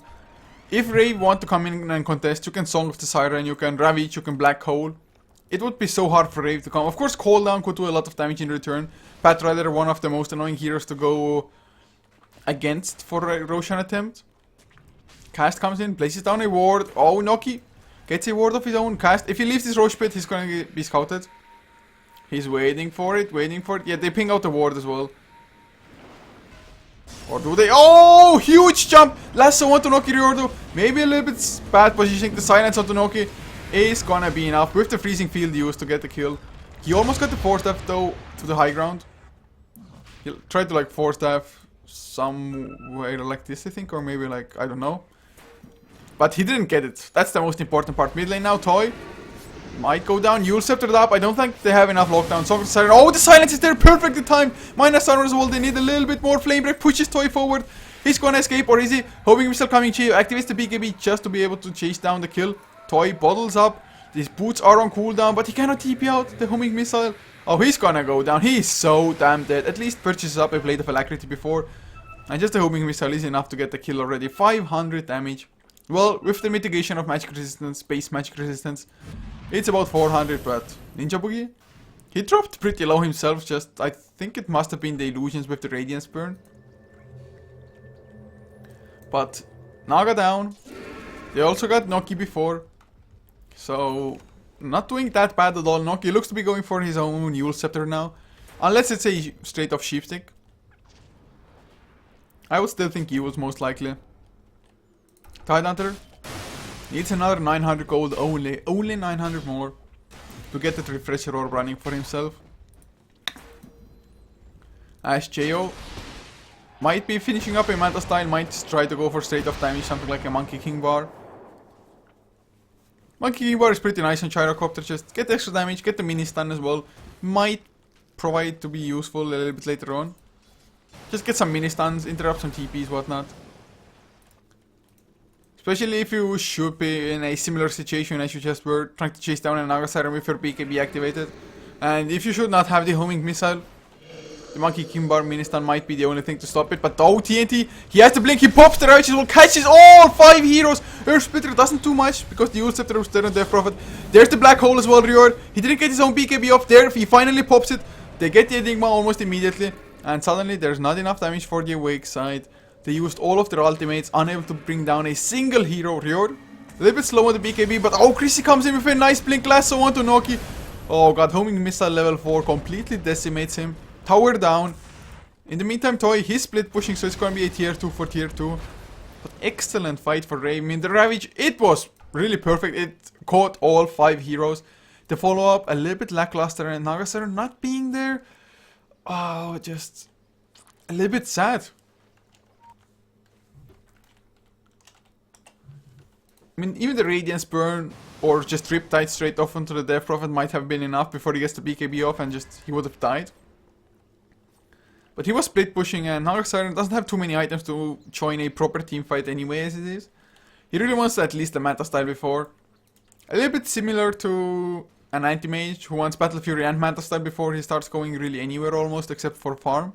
If Rave want to come in and contest, you can Song of the Siren, you can Ravage, you can Black Hole. It would be so hard for Rave to come. Of course, Cooldown could do a lot of damage in return. Patrider, one of the most annoying heroes to go against for a Roshan attempt. Cast comes in, places down a ward. Oh, Noki gets a ward of his own. Cast, if he leaves this Rosh Pit, he's gonna be scouted. He's waiting for it, Yeah, they ping out the ward as well. Or do they? Oh, huge jump! Lasso onto Noki Riordo. Maybe a little bit bad positioning. The silence onto Noki is gonna be enough with the freezing field used to get the kill. He almost got the 4-staff though to the high ground. He'll try to like 4-staff somewhere like this, I think, or maybe like, I don't know. But he didn't get it. That's the most important part. Mid lane now, Toy might go down. Yule Sceptered up. I don't think they have enough lockdown. Song of the Siren. Oh, the silence is there. Perfectly timed. Minus armor as well. They need a little bit more. Flame Break pushes Toy forward. He's gonna escape, or is he? Hoping missile coming. Activates the BKB just to be able to chase down the kill. Toy bottles up. These boots are on cooldown, but he cannot TP out the homing missile. Oh, he's gonna go down. He's so damn dead. At least purchases up a Blade of Alacrity before. And just the homing missile is enough to get the kill already. 500 damage. Well, with the mitigation of magic resistance, base magic resistance, it's about 400, but Ninja Boogie, he dropped pretty low himself, just, I think it must have been the illusions with the Radiance Burn. But, Naga down, they also got Noki before, so, not doing that bad at all. Noki looks to be going for his own Yule Scepter now, unless it's a straight off Sheepstick. I would still think Yule's most likely. Tidehunter needs another 900 gold only 900 more to get that refresher orb running for himself. As Jo might be finishing up a Manta style, might try to go for straight off damage, something like a Monkey King bar. Monkey King bar is pretty nice on Gyrocopter, just get extra damage, get the mini stun as well. Might provide to be useful a little bit later on. Just get some mini stuns, interrupt some TPs, whatnot. Especially if you should be in a similar situation as you just were, trying to chase down an Naga Siren with your BKB activated. And if you should not have the homing missile, The Monkey King Bar mini-stun might be the only thing to stop it. But oh, TNT, he has the blink, he pops the Ravage as well, catches all 5 heroes. Earth Splitter doesn't do much because the Yule Scepter was there on Death Prophet. There's the Black Hole as well, Rior. He didn't get his own BKB off there. He finally pops it. They get the Enigma almost immediately. And suddenly there's not enough damage for the Awake side. They used all of their ultimates, unable to bring down a single hero, Rior. A little bit slow on the BKB, but oh, Chrissy comes in with a nice blink lasso onto Noki. Oh god, homing missile level 4 completely decimates him. Tower down. In the meantime, Toy, he's split pushing, so it's gonna be a tier 2 for tier 2. But excellent fight for Rave. I mean, the Ravage, it was really perfect. It caught all 5 heroes. The follow-up, a little bit lackluster, and Nagasar not being there. Oh, just a little bit sad. I mean, even the Radiance Burn or just Riptide straight off onto the Death Prophet might have been enough before he gets the BKB off and just he would have died. But he was split pushing, and Nagasar doesn't have too many items to join a proper team fight anyway as it is. He really wants at least the meta style before. A little bit similar to an anti-mage who wants Battle Fury and meta style before he starts going really anywhere almost except for farm.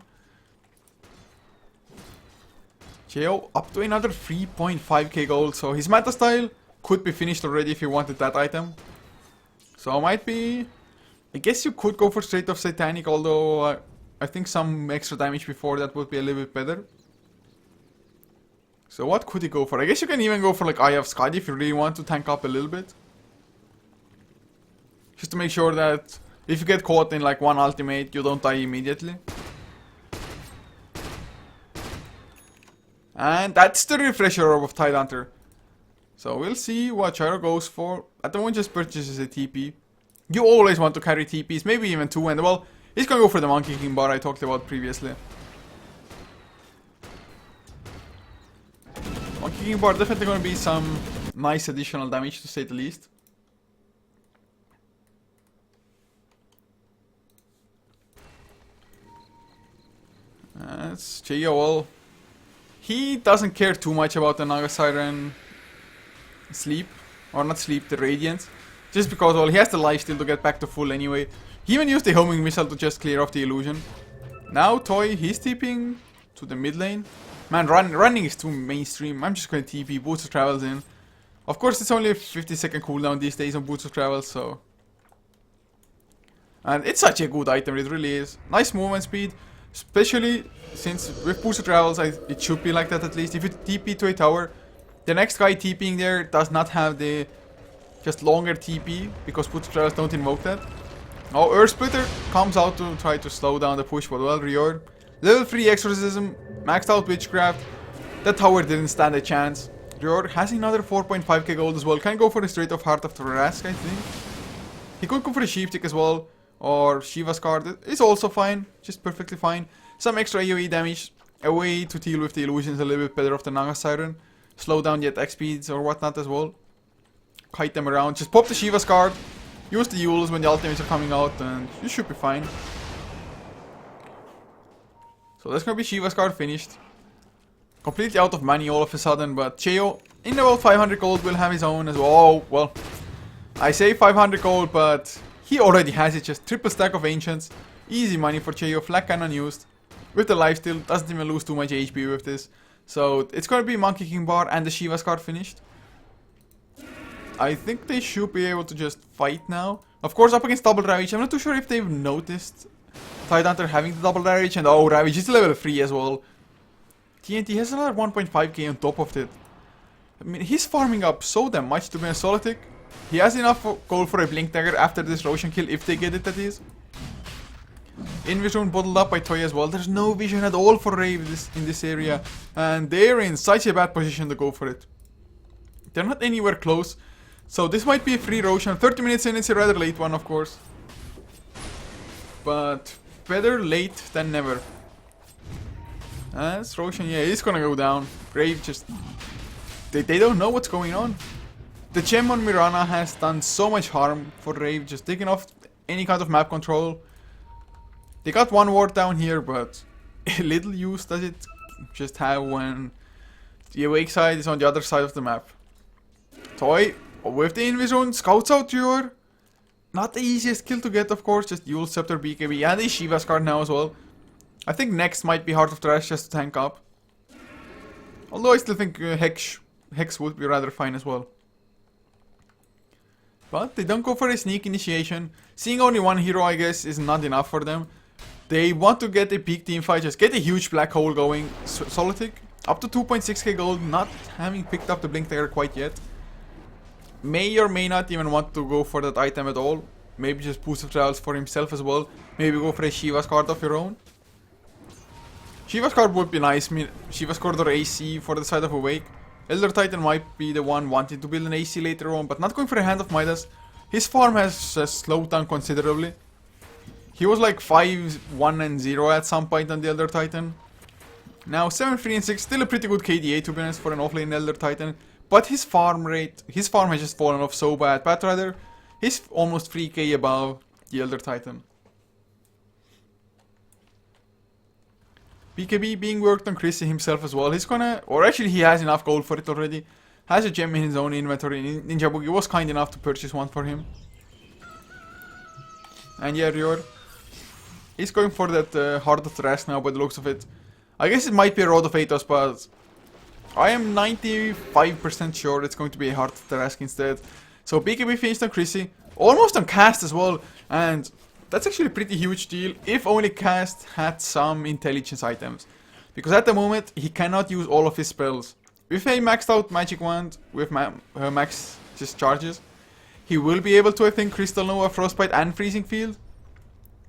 Jo up to another 3.5k gold, so his meta style could be finished already if he wanted that item. So might be... I guess you could go for straight off Satanic, although I think some extra damage before that would be a little bit better. So what could he go for? I guess you can even go for like Eye of Skadi if you really want to tank up a little bit. Just to make sure that if you get caught in like one ultimate, you don't die immediately. And that's the refresher orb of Tidehunter. So we'll see what Gyro goes for. At the moment just purchases a TP. You always want to carry TPs, maybe even 2, and well, he's gonna go for the Monkey King bar I talked about previously. Monkey King bar definitely gonna be some nice additional damage to say the least. That's JOL. He doesn't care too much about the Naga Siren sleep, or not sleep, the Radiance. Just because, well, he has the lifesteal to get back to full anyway. He even used the homing missile to just clear off the illusion. Now Toy, he's TPing to the mid lane. Man, running is too mainstream. I'm just going to TP, Boots of Travels in. Of course, it's only a 50-second cooldown these days on Boots of Travels, so... And it's such a good item, it really is. Nice movement speed. Especially since with Boost of Travels, it should be like that at least. If you TP to a tower, the next guy TPing there does not have the just longer TP, because Boost of Travels don't invoke that. Oh, Earth Splitter comes out to try to slow down the push, but well, Rior. Level 3 Exorcism, maxed out Witchcraft. That tower didn't stand a chance. Rior has another 4.5k gold as well. Can go for a straight off Heart of Tarrasque, I think. He could go for a Sheep Tick as well. Or Shiva's card is also fine, just perfectly fine. Some extra AoE damage, a way to deal with the illusions a little bit better of the Naga Siren. Slow down the attack speeds or whatnot as well. Kite them around, just pop the Shiva's card. Use the Yules when the ultimates are coming out and you should be fine. So that's gonna be Shiva's card finished. Completely out of money all of a sudden, but Cheo in about 500 gold will have his own as well. Oh, well, I say 500 gold, but... he already has it, just triple stack of Ancients. Easy money for Cheo, Flag Cannon used. With the lifesteal, doesn't even lose too much HP with this. So it's gonna be Monkey King bar and the Shiva's card finished. I think they should be able to just fight now. Of course, up against Double Ravage, I'm not too sure if they've noticed Tidehunter having the Double Ravage, and oh, Ravage is level 3 as well. TNT has another 1.5k on top of it. I mean, he's farming up so damn much to be a Solitic. He has enough gold for a Blink Dagger after this Roshan kill, if they get it, that is. Invision bottled up by Toy as well. There's no vision at all for Rave in this area. And they're in such a bad position to go for it. They're not anywhere close. So this might be a free Roshan. 30 minutes in, it's a rather late one, of course. But better late than never. As Roshan, yeah, he's gonna go down. Rave just... They don't know what's going on. The gem on Mirana has done so much harm for Rave, just taking off any kind of map control. They got one ward down here, but a little use does it just have when the Awake side is on the other side of the map. Toy, with the Invision, scouts out your... Not the easiest kill to get, of course, just Yule Scepter BKB and a Shiva's card now as well. I think next might be Heart of Trash just to tank up. Although I still think Hex would be rather fine as well. But they don't go for a sneak initiation. Seeing only one hero, I guess, is not enough for them. They want to get a peak team fight, just get a huge black hole going. Solitic, up to 2.6k gold, not having picked up the Blink Dagger quite yet. May or may not even want to go for that item at all. Maybe just boost of trials for himself as well. Maybe go for a Shiva's card of your own. Shiva's card would be nice. I mean, Shiva's card or AC for the side of Awake. Elder Titan might be the one wanting to build an AC later on, but not going for a Hand of Midas. His farm has slowed down considerably. He was like 5-1-0 at some point on the Elder Titan. Now 7-3-6, still a pretty good KDA to be honest for an offlane Elder Titan. But his farm has just fallen off so bad. But rather, he's almost 3k above the Elder Titan. BKB being worked on Chrissy himself as well. He's gonna, or actually he has enough gold for it already. Has a gem in his own inventory. Ninja Boogie was kind enough to purchase one for him. And yeah, Rior. He's going for that Heart of Trash now by the looks of it. I guess it might be a Road of Athos, but I am 95% sure it's going to be a Heart of Trash instead. So BKB finished on Chrissy. Almost on Cast as well. And that's actually a pretty huge deal if only Cast had some intelligence items. Because at the moment, he cannot use all of his spells. With a maxed out Magic Wand, with max just charges, he will be able to, I think, Crystal Nova, Frostbite and Freezing Field.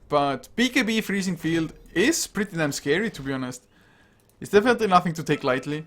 But BKB Freezing Field is pretty damn scary, to be honest. It's definitely nothing to take lightly.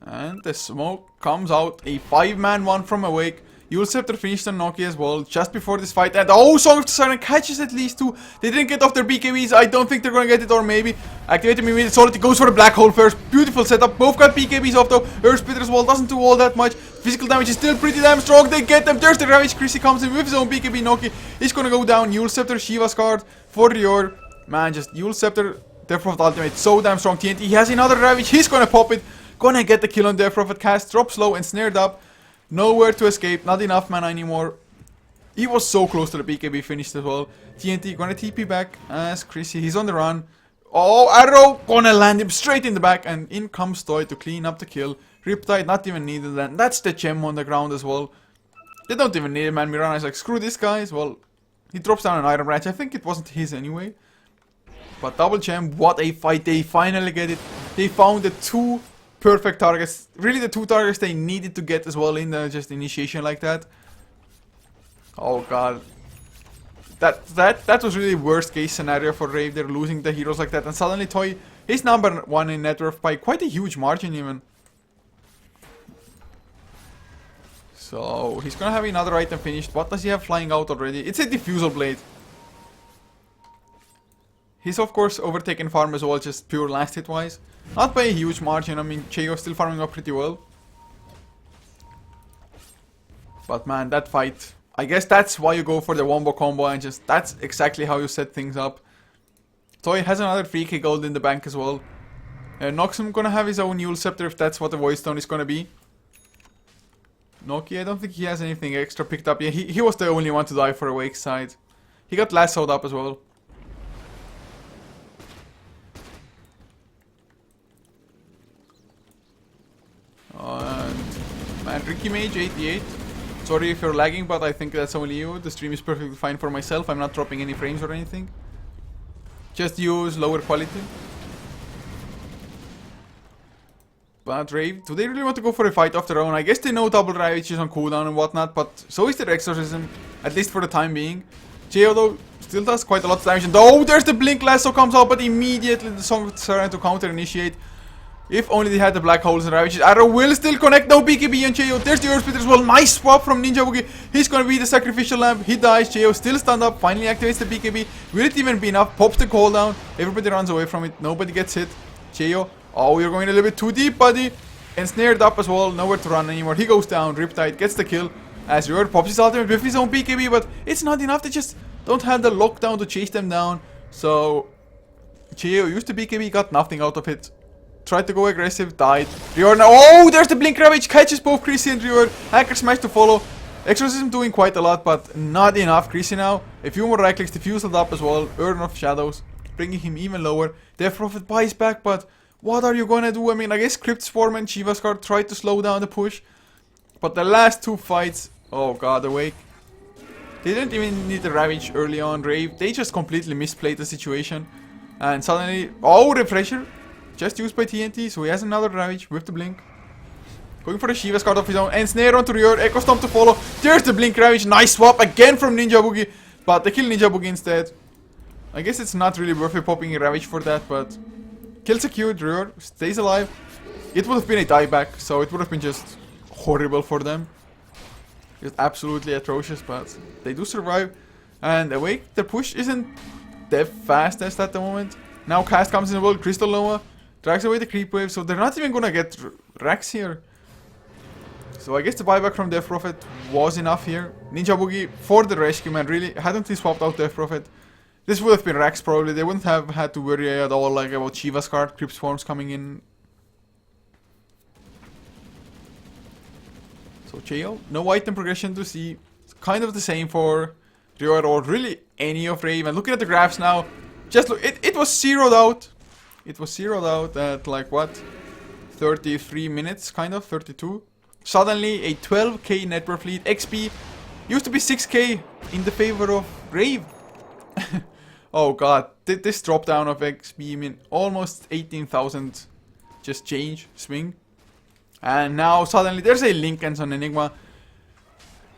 And the smoke comes out, a 5-man one from Awake. Yule Scepter finished on Noki as well, just before this fight. And oh, Song of the Siren catches at least 2. They didn't get off their BKBs. I don't think they're gonna get it, or maybe. Activated immediately. Solid goes for the black hole first. Beautiful setup. Both got BKBs off though. Earth Splitter's Wall doesn't do all that much. Physical damage is still pretty damn strong. They get them. There's the Ravage. Chrissy comes in with his own BKB. Noki is gonna go down. Yule Scepter, Shiva's card for Rior. Man, just Yule Scepter, Death Prophet ultimate. So damn strong. TNT. He has another Ravage. He's gonna pop it. Gonna get the kill on Death Prophet. Cast drops low and snared up. Nowhere to escape, not enough mana anymore. He was so close to the BKB finish as well. TNT gonna TP back as Chrissy, he's on the run. Oh, arrow, gonna land him straight in the back, and in comes Toy to clean up the kill. Riptide, not even needed that. That's the gem on the ground as well. They don't even need it, man. Mirana's like, screw this guys. Well, he drops down an Iron Branch. I think it wasn't his anyway. But double gem, what a fight. They finally get it. They found the 2 perfect targets, really the 2 targets they needed to get as well in the just initiation like that. Oh god, that was really worst case scenario for Rave. They're losing the heroes like that, and suddenly Toy is number 1 in net worth by quite a huge margin even. So he's gonna have another item finished. What does he have flying out already? It's a Diffusal Blade. He's of course overtaken farm as well, just pure last hit wise. Not by a huge margin. I mean, Cheo's still farming up pretty well. But man, that fight, I guess that's why you go for the wombo combo, and just that's exactly how you set things up. Toy has another 3k gold in the bank as well. Noxum gonna have his own Yule Scepter if that's what the Void Stone is gonna be. Noki, I don't think he has anything extra picked up. Yeah, he was the only one to die for Awake side. He got lassoed up as well. And man, Ricky Mage 88. Sorry if you're lagging, but I think that's only you. The stream is perfectly fine for myself. I'm not dropping any frames or anything. Just use lower quality. But Rave, do they really want to go for a fight of their own? I guess they know double Ravage is on cooldown and whatnot, but so is their Exorcism, at least for the time being. Geo though still does quite a lot of damage, and oh, there's the Blink Lasso comes out, but immediately the Song of the Siren to counter initiate. If only they had the black holes and Ravages. Arrow will still connect. No BKB and Cheo. There's the Earth Splitter as well. Nice swap from Ninja Boogie. He's gonna be the sacrificial lamb. He dies. Cheo still stand up. Finally activates the BKB. Will it even be enough? Pops the cooldown. Everybody runs away from it. Nobody gets hit. Cheo. Oh, you're going a little bit too deep, buddy. And snared up as well. Nowhere to run anymore. He goes down. Riptide gets the kill. As Rior pops his ultimate with his own BKB. But it's not enough. They just don't have the lockdown to chase them down. So Cheo used the BKB. Got nothing out of it. Tried to go aggressive, died. Rior now. Oh, there's the Blink Ravage. Catches both Chrissy and Rior. Hacker Smash to follow. Exorcism doing quite a lot, but not enough. Greasy now. A few more right clicks, diffused up as well. Urn of Shadows, bringing him even lower. Death Prophet buys back, but what are you gonna do? I mean, I guess Crypt Swarm and Shiva's card tried to slow down the push. But the last two fights, oh god, Awake. They didn't even need the Ravage early on, Rave. They just completely misplayed the situation. And suddenly, oh, Refresher. Just used by TNT, so he has another Ravage with the Blink. Going for the Shiva's card of his own. And Snare onto Rear. Echo Stomp to follow. There's the Blink Ravage. Nice swap again from Ninja Boogie. But they kill Ninja Boogie instead. I guess it's not really worth it popping a Ravage for that, but... Kill secured. Rear stays alive. It would have been a dieback, so it would have been just horrible for them. Just absolutely atrocious, but they do survive. And Awake, their push isn't that fastest at the moment. Now Cast comes in the world. Crystal Nova drags away the creep wave, so they're not even gonna get Rax here. So I guess the buyback from Death Prophet was enough here. Ninja Boogie for the rescue, man. Really, hadn't he swapped out Death Prophet, this would have been Rax probably. They wouldn't have had to worry at all like about Shiva's card, Crypt Swarms coming in. So Chael, no item progression to see. It's kind of the same for Ryor or really any of Rave. And looking at the graphs now, just look, it was zeroed out. It was zeroed out at like what? 33 minutes, kind of, 32. Suddenly a 12k net worth lead. XP used to be 6k in the favor of Rave. Oh god, this drop down of XP, I mean almost 18,000 just change, swing. And now suddenly there's a Linkens on Enigma.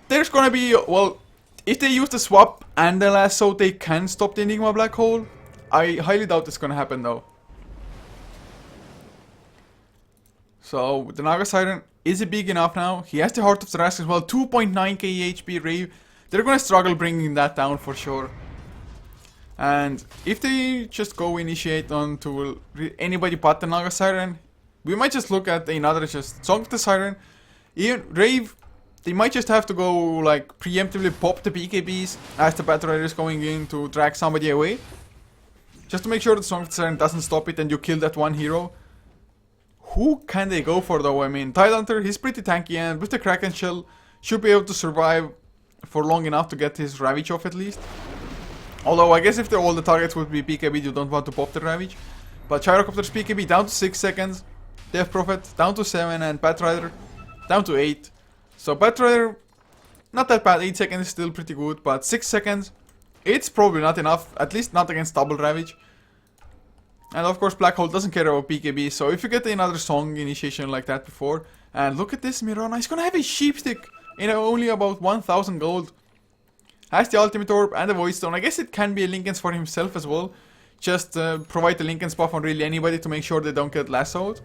There's gonna be, well, if they use the swap and the lasso, they can stop the Enigma black hole. I highly doubt it's gonna happen though. So the Naga Siren is it big enough now? He has the Heart of Thrask as well. 2.9k HP Rave. They're gonna struggle bringing that down for sure. And if they just go initiate onto anybody but the Naga Siren, we might just look at another just Song of the Siren. Even Rave, they might just have to go like preemptively pop the BKBs as the Battle Rider is going in to drag somebody away. Just to make sure the Song of the Siren doesn't stop it and you kill that one hero. Who can they go for though? I mean, Tidehunter, he's pretty tanky and with the Kraken Shell, should be able to survive for long enough to get his Ravage off at least. Although I guess if all the targets would be BKB, you don't want to pop the Ravage. But Gyrocopter's BKB down to 6 seconds. Death Prophet down to 7 and Bat Rider down to 8. So Bat Rider, not that bad, 8 seconds is still pretty good, but 6 seconds, it's probably not enough, at least not against double Ravage. And of course Black Hole doesn't care about BKB, so if you get another Song initiation like that before, and look at this Mirana, he's gonna have a Sheep Stick in only about 1000 gold. Has the Ultimate Orb and the Void Stone. I guess it can be a Linkens for himself as well. Just provide the Linkens buff on really anybody to make sure they don't get lassoed.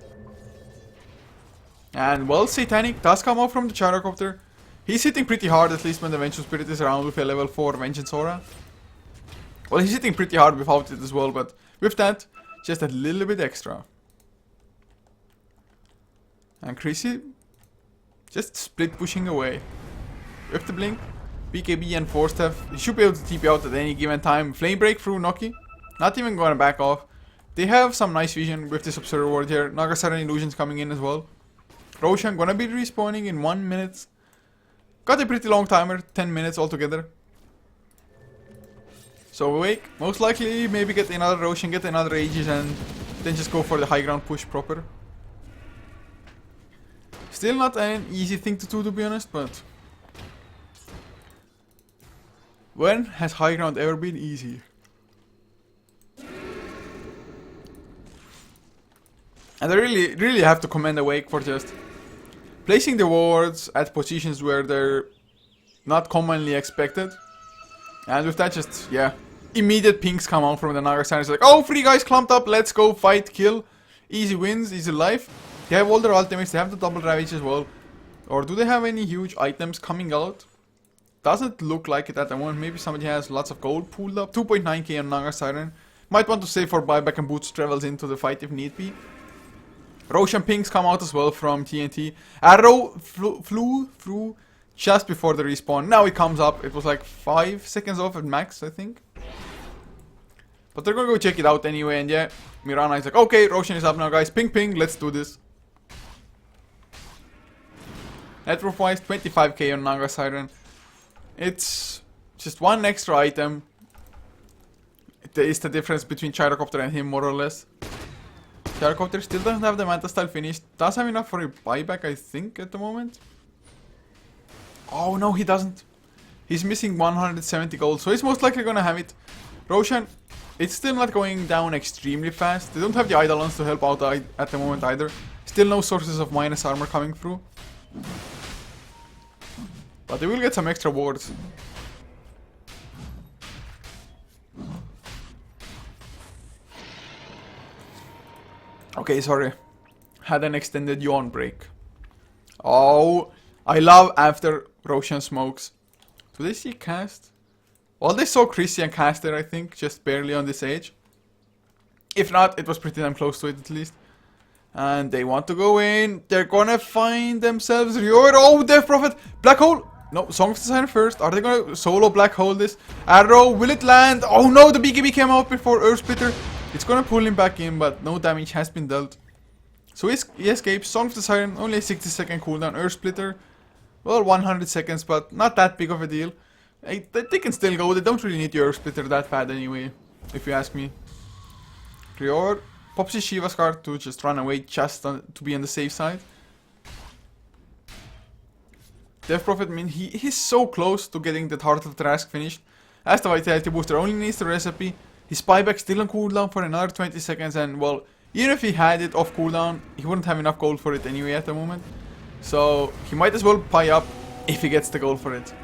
And well, Satanic does come out from the Gyrocopter. He's hitting pretty hard, at least when the Vengeful Spirit is around with a level 4 Vengeance Aura. Well, he's hitting pretty hard without it as well, but with that, just a little bit extra. And Chrissy, just split pushing away. With the Blink, BKB and Force Staff, he should be able to TP out at any given time. Flame Break through Noki, not even gonna back off. They have some nice vision with this Observer Ward here. Naga Siren Illusions coming in as well. Roshan gonna be respawning in 1 minute. Got a pretty long timer, 10 minutes altogether. So Awake, most likely maybe get another Roshan, get another Aegis and then just go for the high ground push proper. Still not an easy thing to do, to be honest, but... when has high ground ever been easy? And I really have to commend Awake for just placing the wards at positions where they're not commonly expected. And with that, just, yeah, immediate pings come out from the Naga Siren. It's like, oh, 3 guys clumped up, let's go, fight, kill. Easy wins, easy life. They have all their ultimates, they have the double Ravage as well. Or do they have any huge items coming out? Doesn't look like it at the moment. Maybe somebody has lots of gold pooled up. 2.9k on Naga Siren. Might want to save for buyback and boots travels into the fight if need be. Roshan pings come out as well from TNT. Arrow flew through just before the respawn. Now it comes up. It was like 5 seconds off at max, I think. But they're gonna go check it out anyway. And yeah, Mirana is like, okay, Roshan is up now, guys. Ping, ping, let's do this. Net worth wise, 25k on Naga Siren. It's just one extra item. There is the difference between Gyrocopter and him, more or less. Gyrocopter still doesn't have the Manta style finished. Does have enough for a buyback, I think, at the moment. Oh no, he doesn't. He's missing 170 gold, so he's most likely gonna have it. Roshan, it's still not going down extremely fast. They don't have the Eidolons to help out at the moment either. Still no sources of minus armor coming through. But they will get some extra wards. Okay, sorry. Had an extended yawn break. Oh, I love after Roshan smokes. Do they see cast? Well, they saw Chrissy and Caster, I think, just barely on this age. If not, it was pretty damn close to it at least. And they want to go in. They're gonna find themselves Rior. Oh, Death Prophet! Black Hole! No, Song of the Siren first. Are they gonna solo Black Hole this? Arrow, will it land? Oh no, the BKB came out before Earth Splitter. It's gonna pull him back in, but no damage has been dealt. So he escapes. Song of the Siren, only a 60-second cooldown. Earth Splitter, well, 100 seconds, but not that big of a deal. They can still go. They don't really need the Earth Splitter that bad anyway, if you ask me. Rior pops his Shiva's card to just run away, just to be on the safe side. Death Prophet, I mean, he's so close to getting the Heart of Trask finished. As the Vitality booster only needs the recipe. His buyback still on cooldown for another 20 seconds, and well, even if he had it off cooldown, he wouldn't have enough gold for it anyway at the moment. So he might as well buy up if he gets the gold for it.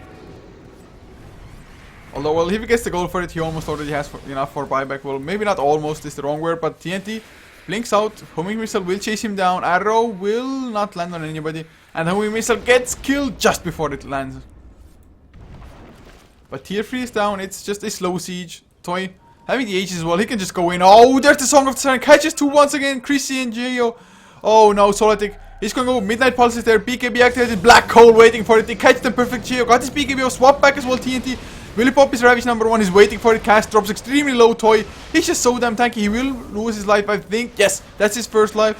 Although, well, if he gets the gold for it, he almost already has enough for buyback. Well, maybe not almost is the wrong word, but TNT blinks out. Homing Missile will chase him down. Arrow will not land on anybody. And Homing Missile gets killed just before it lands. But tier 3 is down. It's just a slow siege. Toy having the Aegis as well. He can just go in. Oh, there's the Song of the Siren. Catches two once again. Chrissy and Geo. Oh no, Solatic. He's gonna go Midnight Pulse is there. BKB activated. Black Hole waiting for it. They catch the perfect Geo. Got his BKB. Swap back as well. TNT. Will he pop his Ravage number 1? He's waiting for it. Cast drops extremely low. Toy. He's just so damn tanky. He will lose his life, I think. Yes, that's his first life.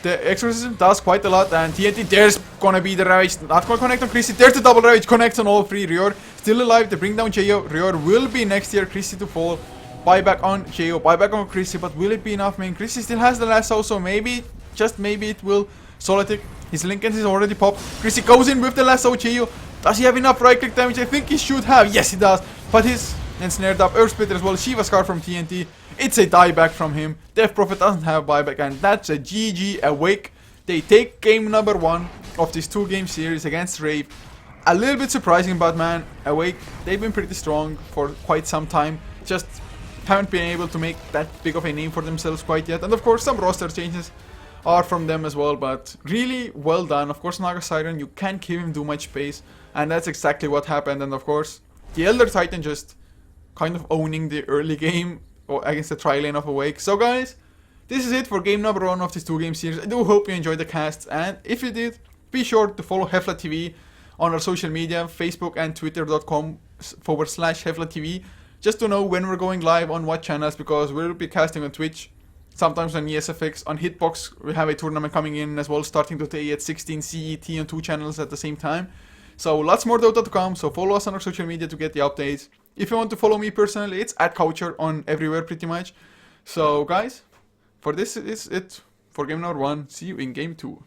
The Exorcism does quite a lot. And TNT, there's gonna be the Ravage. Not gonna connect on Chrissy. There's the double Ravage. Connects on all three. Rior still alive. They bring down Geo. Rior will be next year. Chrissy to fall. Buyback on Geo. Buyback on Chrissy. But will it be enough? I mean, Chrissy still has the lasso. So maybe, just maybe it will. Solitic. His Lincoln is already popped. Chrissy goes in with the lasso. Geo. Does he have enough right click damage? I think he should have. Yes, he does. But he's ensnared up. Earth Splitter as well. Shiva Scar from TNT. It's a dieback from him. Death Prophet doesn't have buyback. And that's a GG Awake. They take game number 1 of this 2-game series against Rave. A little bit surprising, but man, Awake, they've been pretty strong for quite some time. Just haven't been able to make that big of a name for themselves quite yet. And of course, some roster changes are from them as well, but really well done. Of course, Naga Siren, you can't give him too much space, and that's exactly what happened. And of course, the Elder Titan just kind of owning the early game against the tri-lane of Awake. So guys, this is it for game number 1 of this 2-game series. I do hope you enjoyed the casts, and if you did, be sure to follow HeflaTV on our social media, Facebook and Twitter.com/HeflaTV, just to know when we're going live on what channels, because we'll be casting on Twitch, sometimes on ESFX, on Hitbox. We have a tournament coming in as well, starting today at 16 CET on 2 channels at the same time. So lots more Dota to come, so follow us on our social media to get the updates. If you want to follow me personally, it's @Coucher on everywhere pretty much. So guys, for this is it for game number 1. See you in game 2.